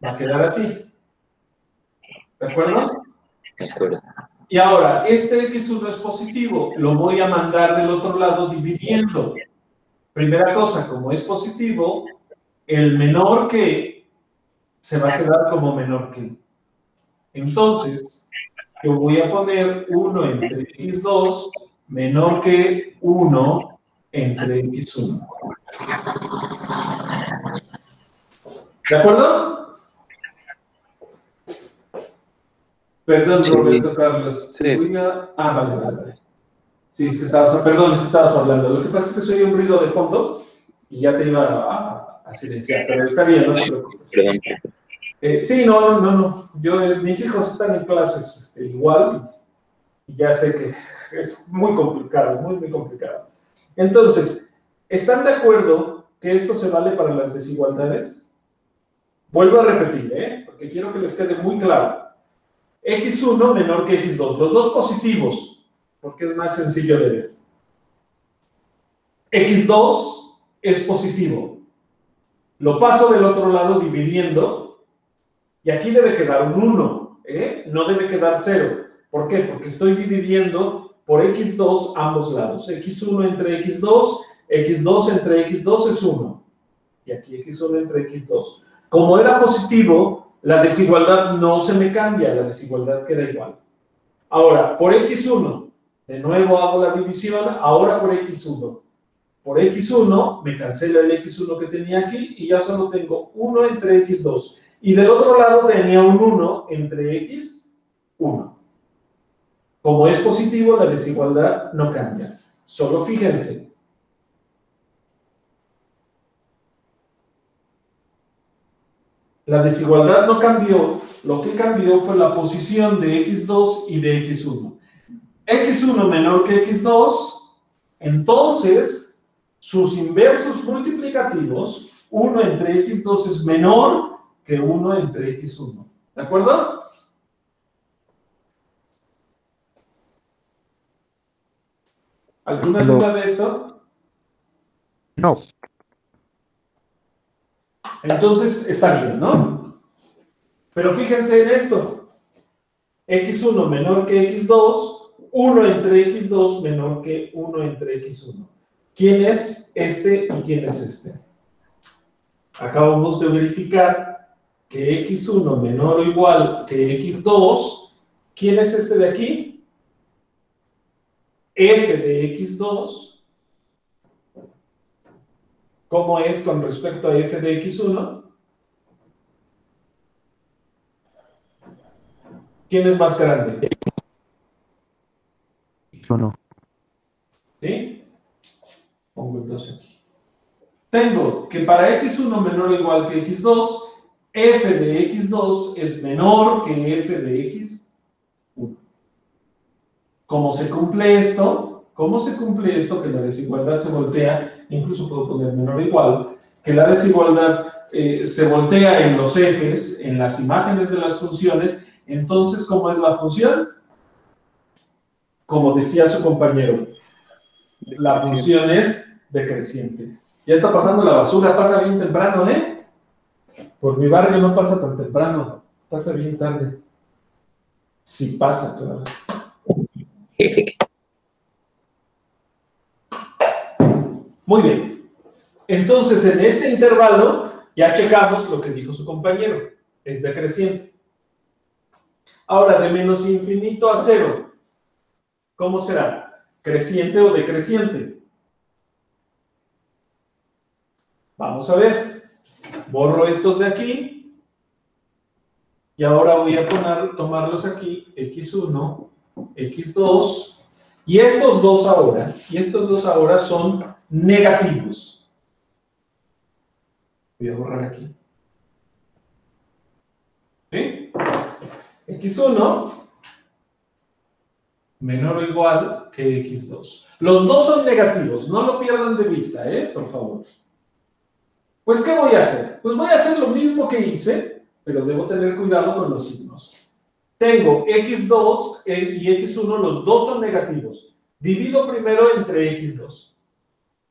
Va a quedar así. ¿De acuerdo? De acuerdo. Y ahora, este x1 es positivo. Lo voy a mandar del otro lado dividiendo. Primera cosa, como es positivo, el menor que se va a quedar como menor que. Entonces, yo voy a poner 1 entre x2 menor que 1 entre x1. ¿De acuerdo? Perdón, Sí. Roberto Carlos. Sí. Vale. Sí, es que estabas hablando. Lo que pasa es que soy un ruido de fondo y ya te iba a silenciar, pero está bien, no te preocupes. Perdón. Sí, no. Mis hijos están en clases igual y ya sé que es muy complicado, muy complicado. Entonces, ¿están de acuerdo que esto se vale para las desigualdades? Vuelvo a repetir, porque quiero que les quede muy claro. x1 menor que x2, los dos positivos, porque es más sencillo de ver. x2 es positivo. Lo paso del otro lado dividiendo, y aquí debe quedar un 1, no debe quedar 0. ¿Por qué? Porque estoy dividiendo por x2 ambos lados. x1 entre x2 entre x2 es 1. Y aquí x1 entre x2. Como era positivo, La desigualdad no se me cambia, la desigualdad queda igual. Ahora, por x1, de nuevo hago la división, ahora por x1. Por x1 me cancela el x1 que tenía aquí y ya solo tengo 1 entre x2. Y del otro lado tenía un 1 entre x1. Como es positivo, la desigualdad no cambia. Solo fíjense. La desigualdad no cambió, lo que cambió fue la posición de x2 y de x1. x1 menor que x2, entonces sus inversos multiplicativos, 1 entre x2 es menor que 1 entre x1. ¿De acuerdo? ¿Alguna duda de esto? No. Entonces está bien, ¿no? Pero fíjense en esto. x1 menor que x2, 1 entre x2 menor que 1 entre x1. ¿Quién es este y quién es este? Acabamos de verificar que x1 menor o igual que x2. ¿Quién es este de aquí? F de x2. ¿Cómo es con respecto a f de x1? ¿Quién es más grande? X1. ¿Sí? Pongo el 2 aquí. Tengo que para x1 menor o igual que x2, f de x2 es menor que f de x1. ¿Cómo se cumple esto? ¿Cómo se cumple esto? Que la desigualdad se voltea, incluso puedo poner menor o igual, que la desigualdad se voltea en los ejes, en las imágenes de las funciones. Entonces, ¿cómo es la función? Como decía su compañero, la función es decreciente. Ya está pasando la basura, pasa bien temprano, ¿eh? Por mi barrio no pasa tan temprano, pasa bien tarde. Sí pasa, claro. Muy bien. Entonces, en este intervalo, ya checamos lo que dijo su compañero. Es decreciente. Ahora, de menos infinito a 0, ¿cómo será? ¿Creciente o decreciente? Vamos a ver. Borro estos de aquí. Y ahora voy a tomarlos aquí, x1, x2. Y estos dos ahora son negativos. Voy a borrar aquí. ¿Sí? x1 menor o igual que x2. Los dos son negativos, no lo pierdan de vista, por favor. Pues, ¿qué voy a hacer? Pues voy a hacer lo mismo que hice, pero debo tener cuidado con los signos. Tengo x2 y x1, los dos son negativos. Divido primero entre x2.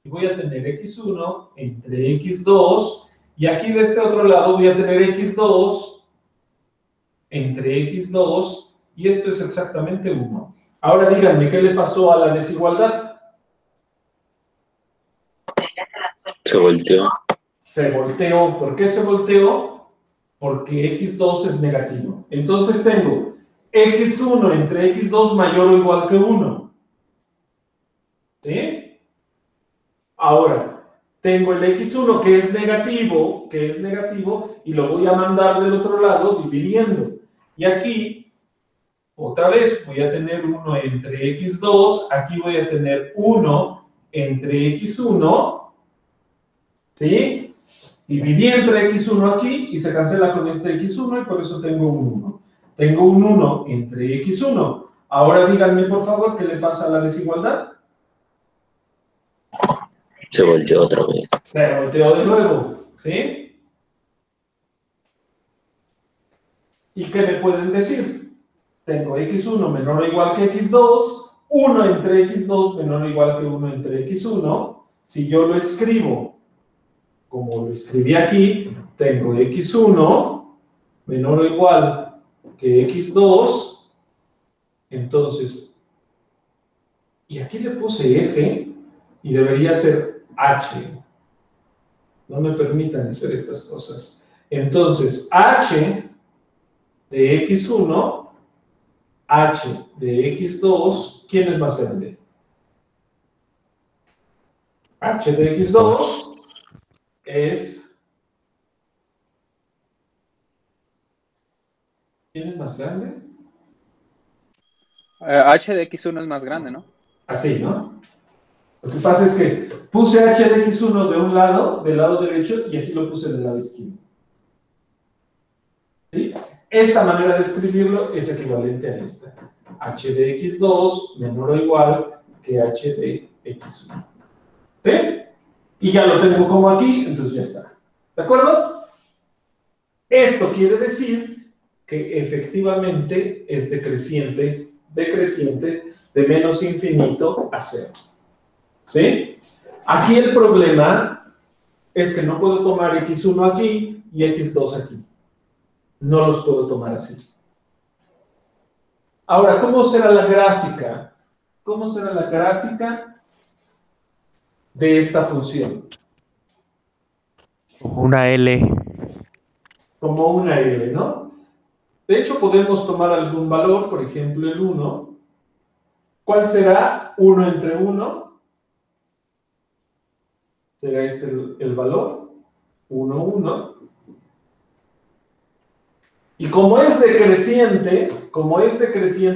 Y voy a tener x1 entre x2, y aquí de este otro lado voy a tener x2 entre x2, y esto es exactamente 1. Ahora díganme, ¿qué le pasó a la desigualdad? Se volteó. Se volteó. ¿Por qué se volteó? Porque x2 es negativo. Entonces tengo x1 entre x2 mayor o igual que 1. ¿Sí? Ahora, tengo el x1 que es negativo, y lo voy a mandar del otro lado dividiendo. Y aquí, otra vez, voy a tener 1 entre x2, aquí voy a tener 1 entre x1, ¿sí? Dividí entre x1 aquí y se cancela con este x1 y por eso tengo un 1. Tengo un 1 entre x1. Ahora díganme, por favor, ¿qué le pasa a la desigualdad? Se volteó otra vez. Se volteó de nuevo, ¿sí? ¿Y qué me pueden decir? Tengo x1 menor o igual que x2, 1 entre x2 menor o igual que 1 entre x1. Si yo lo escribo como lo escribí aquí, tengo x1 menor o igual que x2. Entonces, y aquí le puse f y debería ser h. No me permitan hacer estas cosas. Entonces, h de x1, h de x2, ¿quién es más grande? H de x2 es... ¿Quién es más grande? H de X1 es más grande, ¿no? Así, ¿no? Lo que pasa es que puse h de x1 de un lado, del lado derecho, y aquí lo puse del lado izquierdo. ¿Sí? Esta manera de escribirlo es equivalente a esta. H de x2 menor o igual que h de x1. ¿Sí? Y ya lo tengo como aquí, entonces ya está. ¿De acuerdo? Esto quiere decir que efectivamente es decreciente de menos infinito a cero. ¿Sí? Aquí el problema es que no puedo tomar x1 aquí y x2 aquí. No los puedo tomar así. Ahora, ¿cómo será la gráfica? ¿Cómo será la gráfica de esta función? Una L. Como una L, ¿no? De hecho, podemos tomar algún valor, por ejemplo, el 1. ¿Cuál será 1 entre 1? Será este el valor, 1, 1. Y como es decreciente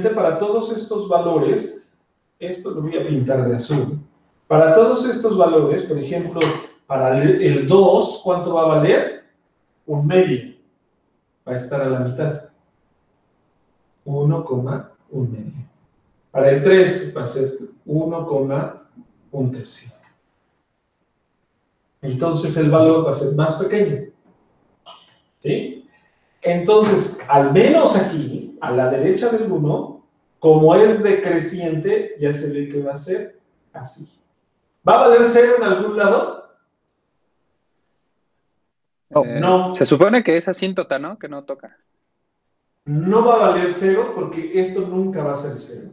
para todos estos valores, esto lo voy a pintar de azul. Para todos estos valores, por ejemplo, para el 2, ¿cuánto va a valer? 1 medio. Va a estar a la mitad. 1,1 medio. Para el 3 va a ser 1,1 tercio. Entonces el valor va a ser más pequeño. ¿Sí? Entonces, al menos aquí, a la derecha del 1, como es decreciente, ya se ve que va a ser así. ¿Va a valer 0 en algún lado? No. Se supone que es asíntota, ¿no? Que no toca. No va a valer 0 porque esto nunca va a ser 0.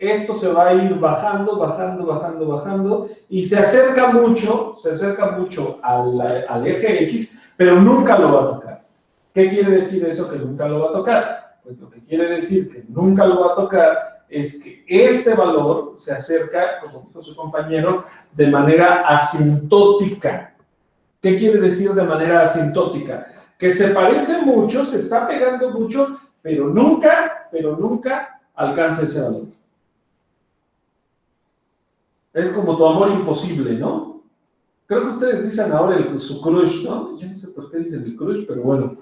Esto se va a ir bajando, bajando, bajando, bajando, y se acerca mucho al eje X, pero nunca lo va a tocar. ¿Qué quiere decir eso que nunca lo va a tocar? Pues lo que quiere decir que nunca lo va a tocar es que este valor se acerca, como dijo su compañero, de manera asintótica. ¿Qué quiere decir de manera asintótica? Que se parece mucho, se está pegando mucho, pero nunca alcanza ese valor. Es como tu amor imposible, ¿no? Creo que ustedes dicen ahora su crush, ¿no? Yo no sé por qué dicen el crush, pero bueno.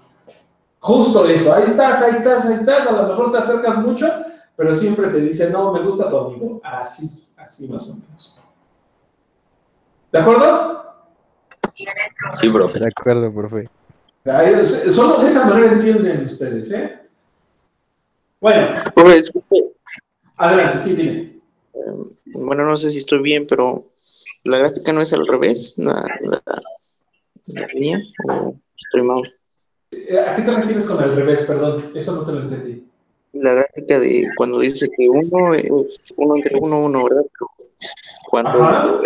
Justo eso, ahí estás, a lo mejor te acercas mucho, pero siempre te dice, no, me gusta tu amigo. Así más o menos. ¿De acuerdo? Sí, profe. De acuerdo, profe. Solo de esa manera entienden ustedes, ¿eh? Bueno. Profe, disculpe, Adelante, sí, dime. bueno, no sé si estoy bien, pero la gráfica no es al revés, la línea, o estoy mal. ¿A qué te refieres con el revés? Perdón, eso no te lo entendí. La gráfica de cuando dice que 1 es 1 entre 1, 1, ¿verdad? Pero cuando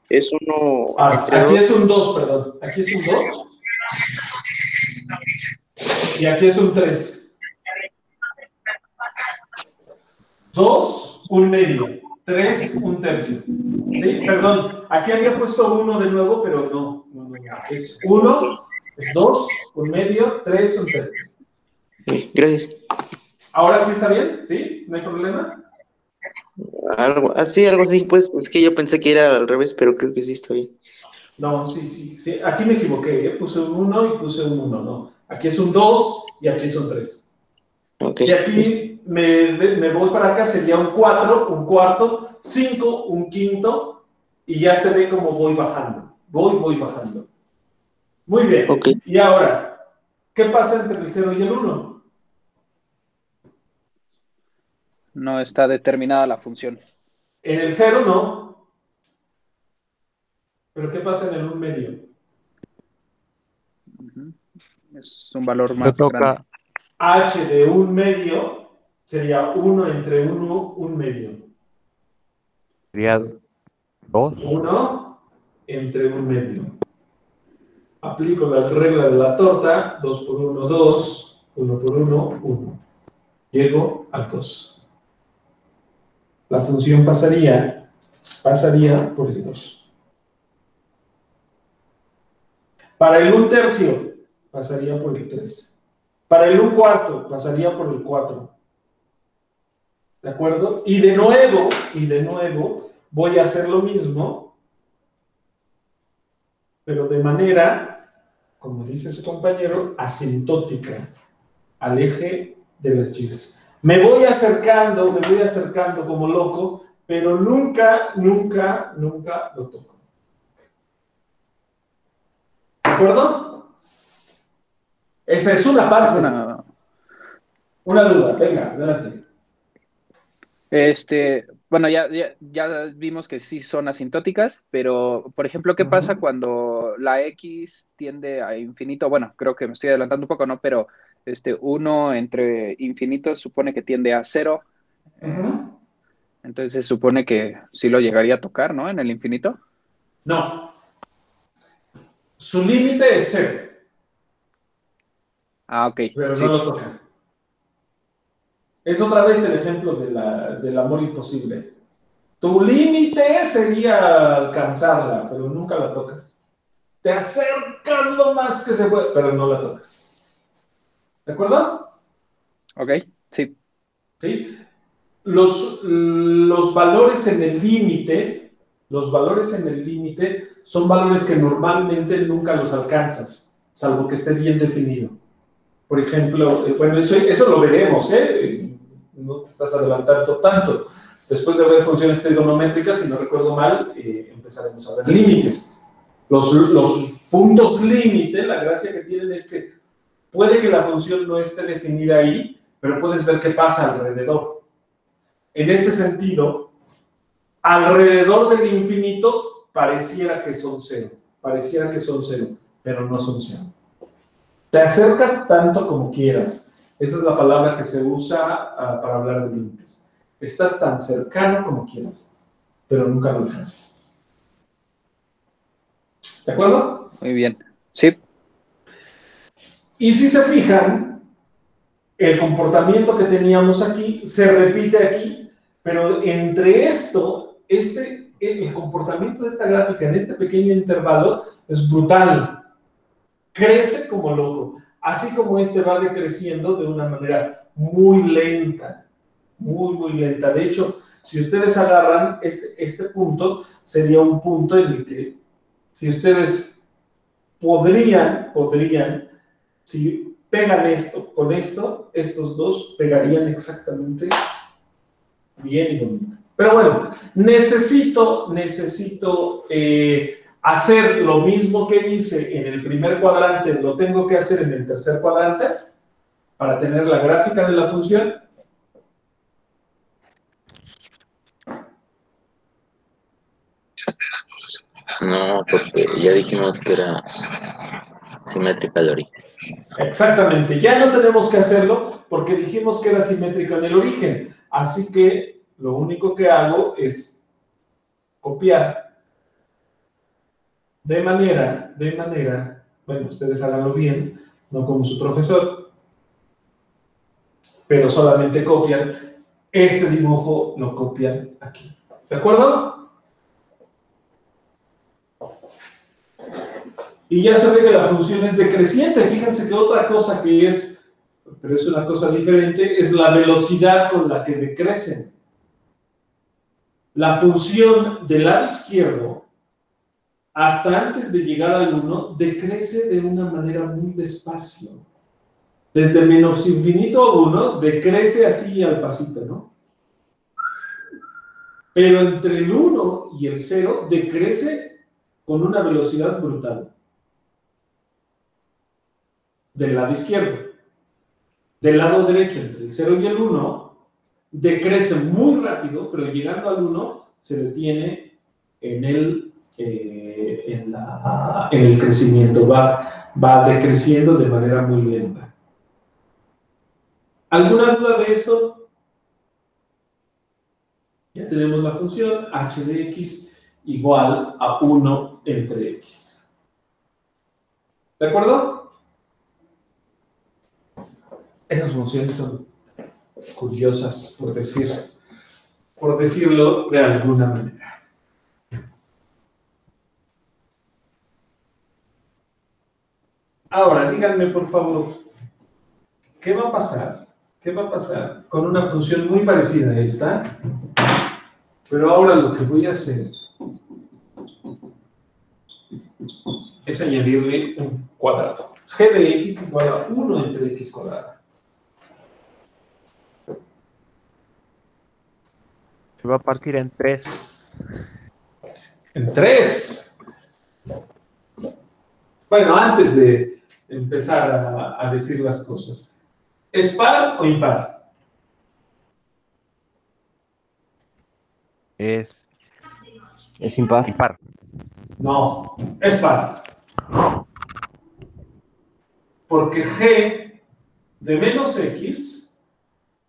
es 1 entre 2. Aquí es un 2, perdón. Aquí es un 2. Y aquí es un 3. 2, 1 medio. 3, 1 tercio. ¿Sí? Perdón, aquí había puesto 1 de nuevo, pero no. Es 1, es 2, 1 medio, 3, 1 tercio. Sí, gracias. ¿Ahora sí está bien? ¿Sí? ¿No hay problema? Algo así, pues, es que yo pensé que era al revés, pero creo que sí está bien. No, sí. Aquí me equivoqué, ¿eh? Puse un 1 y puse un 1, no. Aquí es un 2 y aquí es un 3. Okay. Y aquí me voy para acá, sería un 4, un cuarto, 5, un quinto, y ya se ve como voy bajando. Voy bajando. Muy bien. Okay. Y ahora, ¿qué pasa entre el 0 y el 1? No está determinada la función. En el 0 no. ¿Pero qué pasa en el 1 medio? Es un valor Lo más toca. grande. H de 1 medio sería 1 entre 1, 1 medio. Sería 2. 1 entre 1 medio. aplico la regla de la torta, 2 por 1, 2, 1 por 1, 1. Llego al 2. La función pasaría por el 2. Para el 1/3 pasaría por el 3. Para el 1/4 pasaría por el 4. ¿De acuerdo? Y de nuevo, voy a hacer lo mismo, pero de manera, como dice su compañero, asintótica al eje de las Y. Me voy acercando como loco, pero nunca lo toco. ¿De acuerdo? Esa es una parte. Una duda, venga, adelante. Bueno, ya vimos que sí son asintóticas, pero, por ejemplo, ¿qué pasa cuando la X tiende a infinito? Bueno, creo que me estoy adelantando un poco, ¿no? Pero 1 entre infinito supone que tiende a 0. Entonces se supone que sí lo llegaría a tocar, ¿no? En el infinito. No. Su límite es 0. Ah, ok. Pero sí. no lo toca. Es otra vez el ejemplo del amor imposible. Tu límite sería alcanzarla, pero nunca la tocas. Te acercas lo más que se puede, pero no la tocas. ¿De acuerdo? Ok, sí. ¿Sí? Los valores en el límite, son valores que normalmente nunca los alcanzas, salvo que esté bien definido. Por ejemplo, bueno, eso lo veremos, no te estás adelantando tanto. Después de ver funciones trigonométricas, si no recuerdo mal, empezaremos a ver límites. Los puntos límite, la gracia que tienen es que puede que la función no esté definida ahí, pero puedes ver qué pasa alrededor. En ese sentido, alrededor del infinito pareciera que son 0, pero no son 0. Te acercas tanto como quieras. Esa es la palabra que se usa para hablar de límites. Estás tan cercano como quieras, pero nunca lo alcanzas. ¿De acuerdo? Muy bien. Sí. Y si se fijan, el comportamiento que teníamos aquí se repite aquí, pero entre esto, el comportamiento de esta gráfica en este pequeño intervalo es brutal. Crece como loco, así como este va decreciendo de una manera muy lenta, muy lenta. De hecho, si ustedes agarran este punto, sería un punto en el que, si ustedes podrían, si pegan esto con esto, estos dos pegarían exactamente bien y bonito. Pero bueno, necesito hacer lo mismo que hice en el primer cuadrante, lo tengo que hacer en el tercer cuadrante para tener la gráfica de la función. No, porque ya dijimos que era simétrica al origen. Exactamente, ya no tenemos que hacerlo porque dijimos que era simétrico en el origen, así que lo único que hago es copiar de manera, bueno, ustedes háganlo bien, no como su profesor, pero solamente copian este dibujo, lo copian aquí. ¿De acuerdo? Y ya se ve que la función es decreciente. Fíjense que otra cosa que es, pero es una cosa diferente, es la velocidad con la que decrecen. La función del lado izquierdo, hasta antes de llegar al 1, decrece de una manera muy despacio. Desde menos infinito a 1, decrece así al pasito, ¿no? Pero entre el 1 y el 0, decrece con una velocidad brutal. Del lado izquierdo. Del lado derecho, entre el 0 y el 1, decrece muy rápido, pero llegando al 1, se detiene en el crecimiento. Va decreciendo de manera muy lenta. ¿Alguna duda de esto? Ya tenemos la función h de x igual a 1 entre x. ¿De acuerdo? Esas funciones son curiosas, por decirlo de alguna manera. Ahora, díganme, por favor, ¿qué va a pasar? ¿Qué va a pasar con una función muy parecida a esta? Pero ahora lo que voy a hacer es añadirle un cuadrado. G de x igual a 1 entre x cuadrada. Se va a partir en 3. En 3. Bueno, antes de empezar a decir las cosas, ¿es par o impar? Es impar. Impar. No, es par. Porque g de menos x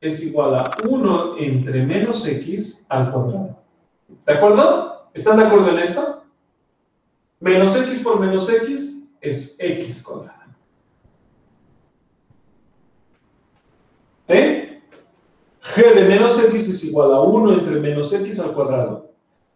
es igual a 1 entre menos x al cuadrado. ¿De acuerdo? ¿Están de acuerdo en esto? Menos x por menos x es x cuadrado. ¿Sí? G de menos x es igual a 1 entre menos x al cuadrado.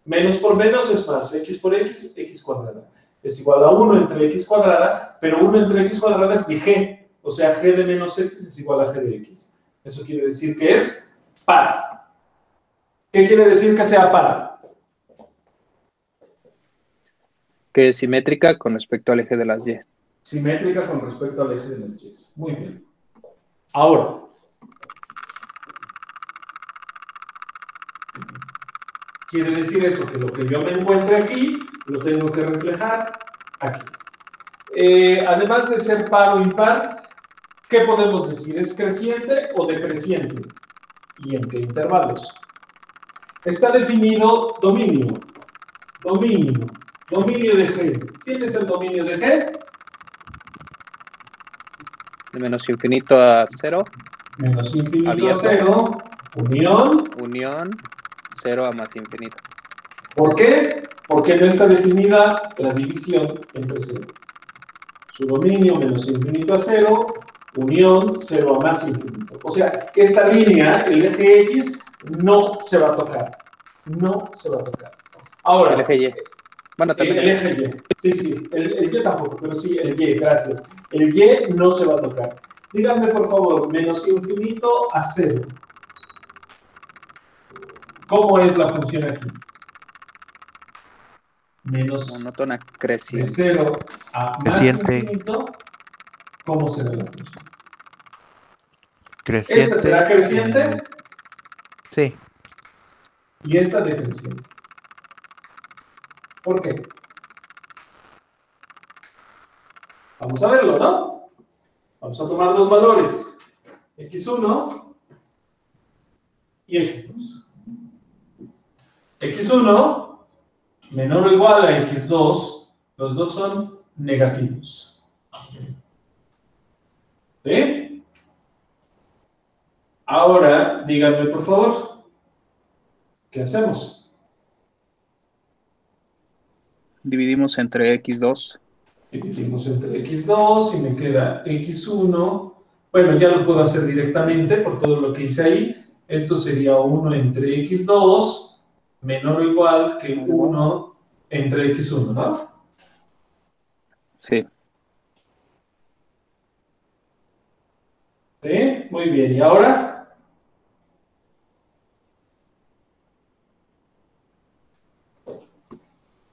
Menos por menos es más, x por x, x cuadrada. Es igual a 1 entre x cuadrada, pero 1 entre x cuadrada es mi g. O sea, g de menos x es igual a g de x. Eso quiere decir que es par. ¿Qué quiere decir que sea par? Que es simétrica con respecto al eje de las y. Simétrica con respecto al eje de las y. Muy bien. Ahora, quiere decir eso, que lo que yo me encuentre aquí, lo tengo que reflejar aquí. Además de ser par o impar, ¿qué podemos decir? ¿Es creciente o decreciente? ¿Y en qué intervalos? Está definido dominio. Dominio de G. ¿Quién es el dominio de G? De menos infinito a 0. Menos infinito Abierto. a 0. Unión. Unión 0 a más infinito. ¿Por qué? Porque no está definida la división entre 0. Su dominio menos infinito a 0, unión 0 a más infinito. O sea, esta línea, el eje X, no se va a tocar. No se va a tocar. Ahora, El eje Y. Bueno, también el eje Y. Sí, el Y tampoco, pero sí, el Y, gracias. El Y no se va a tocar. Díganme, por favor, menos infinito a 0. ¿Cómo es la función aquí? Menos monótona de creciente. 0 a más Creciente. infinito, ¿cómo será la función? Creciente. ¿Esta será creciente? Sí. Y esta decreciente. ¿Por qué? Vamos a verlo, ¿no? Vamos a tomar dos valores, x1 y x2. x1 menor o igual a x2, los dos son negativos. ¿Sí? Ahora, díganme por favor, ¿qué hacemos? Dividimos entre x2. Dividimos entre x2 y me queda x1. Bueno, ya lo puedo hacer directamente por todo lo que hice ahí. Esto sería 1 entre x2 menor o igual que 1 entre x1, ¿no? Sí. ¿Sí? Muy bien. ¿Y ahora?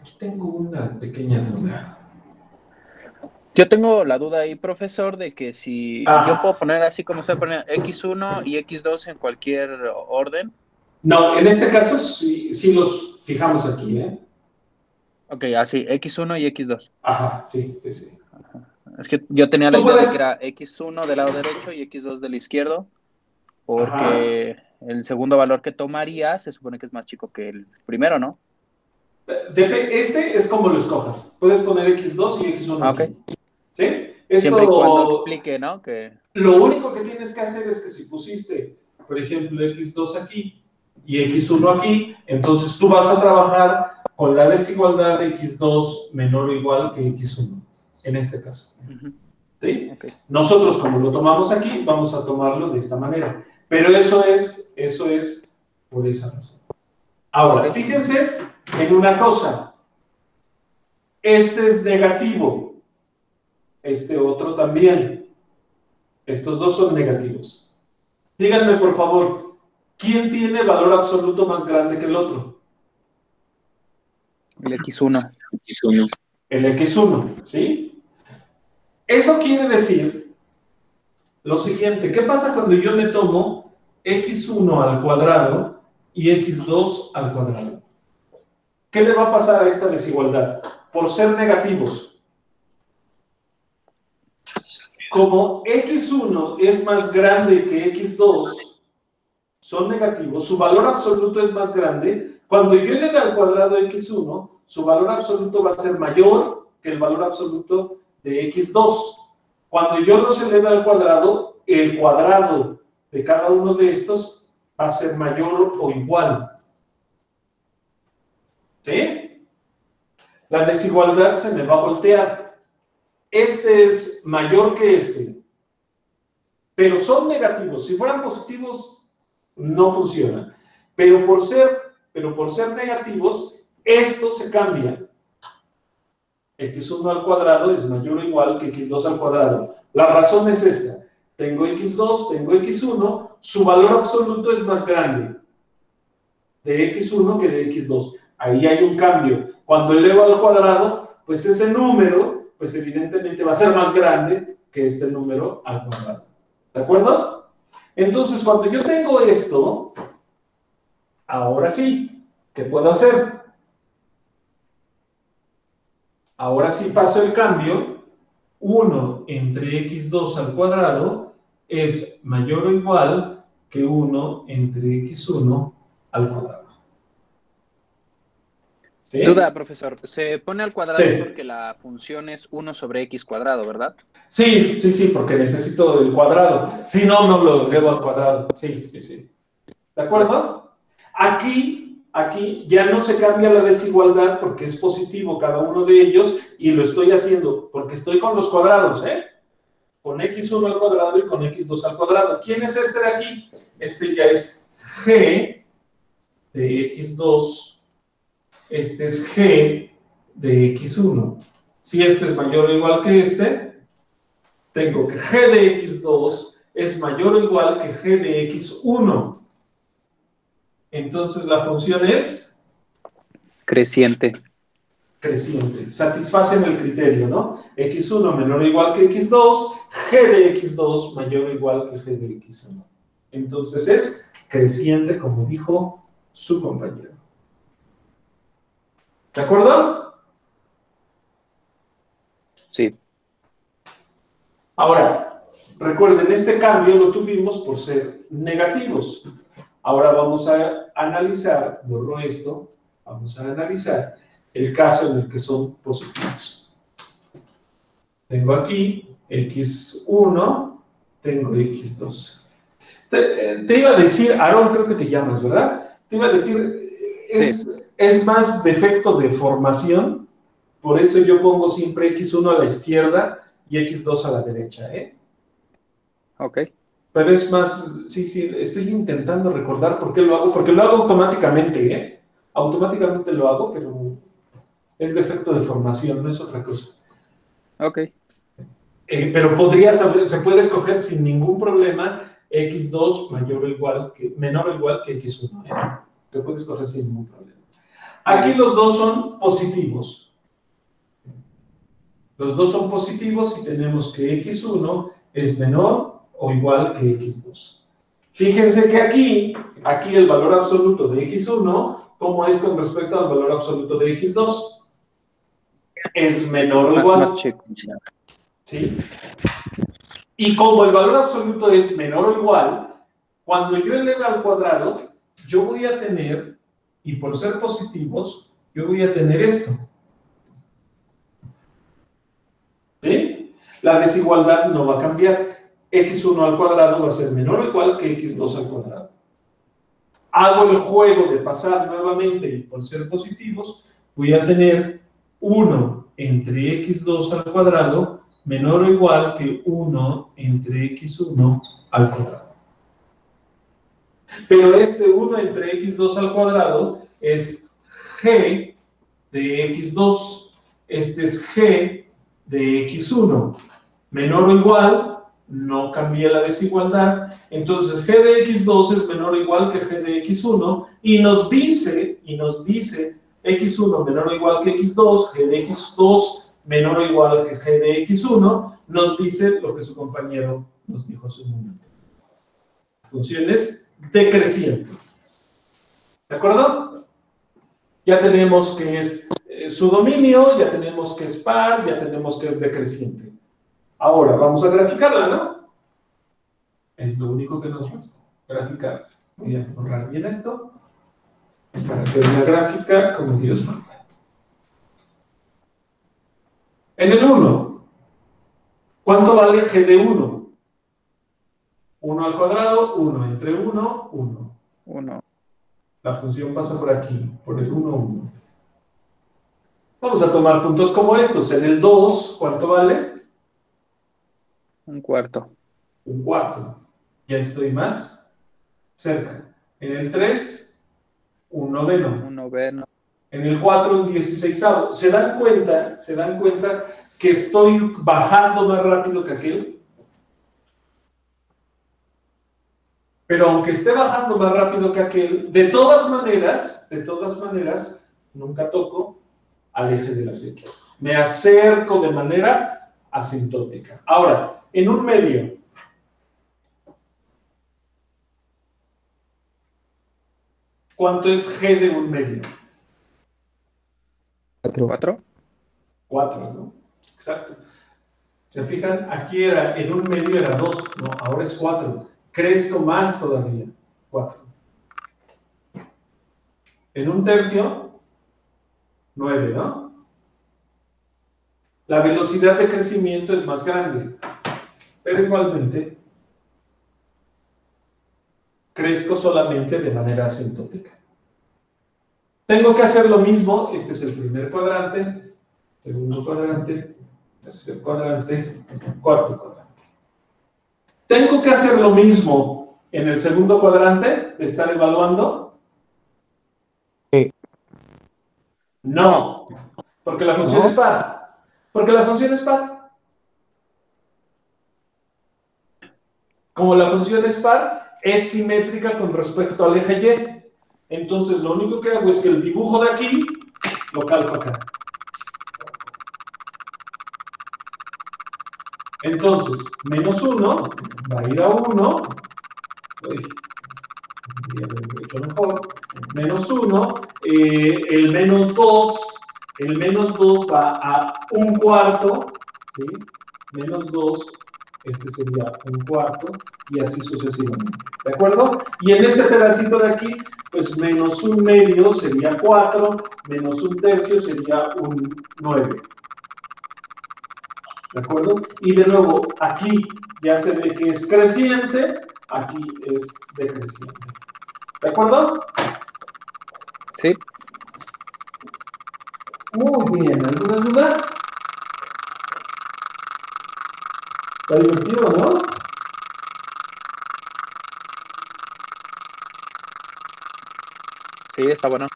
Aquí tengo una pequeña duda. Yo tengo la duda ahí, profesor, de que si yo puedo poner así como se pone x1 y x2 en cualquier orden. No, en este caso sí los fijamos aquí, ¿eh? Ok, así, x1 y x2. Ajá, sí. Ajá. Es que yo tenía la Tú idea de puedes- que era x1 del lado derecho y x2 del izquierdo, Ajá. porque el segundo valor que tomaría se supone que es más chico que el primero, ¿no? Este es como lo escojas. Puedes poner x2 y x1 Ah, ok. aquí. ¿Sí? Siempre y cuando Esto, explique, ¿no? Que lo único que tienes que hacer es que si pusiste, por ejemplo, x2 aquí y x1 aquí, entonces tú vas a trabajar con la desigualdad de x2 menor o igual que x1. en este caso. Ujú. ¿Sí? Ok. Nosotros, como lo tomamos aquí, vamos a tomarlo de esta manera. Pero eso es por esa razón. Ahora, Ok. fíjense en una cosa. Este es negativo. Este otro también. Estos dos son negativos. Díganme, por favor, ¿quién tiene valor absoluto más grande que el otro? El X1. X1. El X1, ¿sí? Eso quiere decir lo siguiente. ¿Qué pasa cuando yo me tomo X1 al cuadrado y X2 al cuadrado? ¿Qué le va a pasar a esta desigualdad? Por ser negativos. Como X1 es más grande que X2, son negativos, su valor absoluto es más grande. Cuando yo eleve al cuadrado X1, su valor absoluto va a ser mayor que el valor absoluto de X2. Cuando yo los eleve al cuadrado, el cuadrado de cada uno de estos va a ser mayor o igual. ¿Sí? La desigualdad se me va a voltear. Este es mayor que este, pero son negativos. Si fueran positivos, no funciona. Pero por ser negativos, esto se cambia. X1 al cuadrado es mayor o igual que X2 al cuadrado. La razón es esta. Tengo X2, tengo X1, su valor absoluto es más grande de X1 que de X2. Ahí hay un cambio. Cuando elevo al cuadrado, pues ese número, pues evidentemente va a ser más grande que este número al cuadrado. ¿De acuerdo? Entonces, cuando yo tengo esto, ahora sí, ¿qué puedo hacer? Ahora sí paso el cambio. 1 entre X2 al cuadrado es mayor o igual que 1 entre X1 al cuadrado. ¿Sí? Duda, profesor. Se pone al cuadrado Sí. porque la función es 1 sobre X cuadrado, ¿verdad? Sí, sí, sí, porque necesito el cuadrado. Si no, no lo elevo al cuadrado. Sí, sí, sí. ¿De acuerdo? Aquí ya no se cambia la desigualdad porque es positivo cada uno de ellos y lo estoy haciendo porque estoy con los cuadrados, ¿eh? Con X1 al cuadrado y con X2 al cuadrado. ¿Quién es este de aquí? Este ya es G de X2. Este es G de X1. Si este es mayor o igual que este, tengo que G de X2 es mayor o igual que G de X1. Entonces la función es Creciente. creciente. Satisfacen el criterio, ¿no? X1 menor o igual que X2, G de X2 mayor o igual que G de X1. Entonces es creciente, como dijo su compañero. ¿De acuerdo? Sí. Ahora, recuerden, este cambio lo tuvimos por ser negativos. Ahora vamos a analizar, borro esto, vamos a analizar el caso en el que son positivos. Tengo aquí X1, tengo X2. Te iba a decir, Aarón, creo que te llamas, ¿verdad? Te iba a decir, es más defecto de formación, por eso yo pongo siempre X1 a la izquierda y X2 a la derecha, ¿eh? Ok. Pero es más, sí, estoy intentando recordar por qué lo hago, porque lo hago automáticamente, ¿eh? Automáticamente lo hago, pero es defecto de formación, no es otra cosa. Ok. Pero se puede escoger sin ningún problema X2 menor o igual que X1, ¿eh? Se puede escoger sin ningún problema. Aquí los dos son positivos. Los dos son positivos y tenemos que X1 es menor o igual que X2. Fíjense que aquí el valor absoluto de X1, ¿cómo es con respecto al valor absoluto de X2? Es menor o igual. Más chico. ¿Sí? Y como el valor absoluto es menor o igual, cuando yo eleve al cuadrado, yo voy a tener, y por ser positivos, yo voy a tener esto. ¿Sí? La desigualdad no va a cambiar. X1 al cuadrado va a ser menor o igual que X2 al cuadrado. Hago el juego de pasar nuevamente y por ser positivos, voy a tener 1 entre x2 al cuadrado menor o igual que 1 entre x1 al cuadrado. Pero este 1 entre x2 al cuadrado es g de x2, este es g de x1. Menor o igual, no cambia la desigualdad, entonces g de x2 es menor o igual que g de x1, y nos dice x1 menor o igual que x2, g de x2 menor o igual que g de x1, nos dice lo que su compañero nos dijo hace un momento. Funciones decrecientes. ¿De acuerdo? Ya tenemos que es su dominio, ya tenemos que es par, ya tenemos que es decreciente. Ahora, vamos a graficarla, ¿no? Es lo único que nos basta, graficar. Voy a borrar bien esto para hacer una gráfica como Dios manda. En el 1, ¿cuánto vale g de 1? 1 al cuadrado, 1 entre 1, 1. 1. La función pasa por aquí, por el 1, 1. Vamos a tomar puntos como estos. En el 2, ¿cuánto vale? 1/4. 1/4. Ya estoy más cerca. En el 3, 1/9. 1/9. En el 4, 1/16. ¿Se dan cuenta? ¿Se dan cuenta que estoy bajando más rápido que aquel? Pero aunque esté bajando más rápido que aquel, de todas maneras, nunca toco al eje de las X. Me acerco de manera asintótica. Ahora, en un medio, ¿cuánto es g de un medio? 4. 4, ¿no? Exacto. ¿Se fijan? Aquí era, en un medio era 2, ¿no? Ahora es 4. Crezco más todavía. 4. En un tercio, 9, ¿no? La velocidad de crecimiento es más grande, pero igualmente crezco solamente de manera asintótica. Tengo que hacer lo mismo. Este es el primer cuadrante, segundo cuadrante, tercer cuadrante, cuarto cuadrante. ¿Tengo que hacer lo mismo en el segundo cuadrante de estar evaluando? Sí. No, porque la función ¿No? es par. Porque la función es par. Como la función es par, es simétrica con respecto al eje Y. Entonces, lo único que hago es que el dibujo de aquí lo calco acá. Entonces, menos 1 va a ir a 1. Podría haberlo hecho mejor. Menos 1. El menos 2 va a 1/4. ¿Sí? Menos 2, este sería 1/4. Y así sucesivamente. ¿De acuerdo? Y en este pedacito de aquí, pues menos 1/2 sería 4. Menos 1/3 sería 9. ¿De acuerdo? Y de nuevo, aquí ya se ve que es creciente, aquí es decreciente. ¿De acuerdo? Sí. Muy bien, ¿alguna duda? Está divertido, ¿no? Sí, está bueno.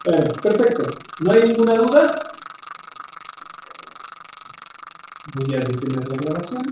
Bueno, perfecto. ¿No hay ninguna duda? Voy a detener la grabación.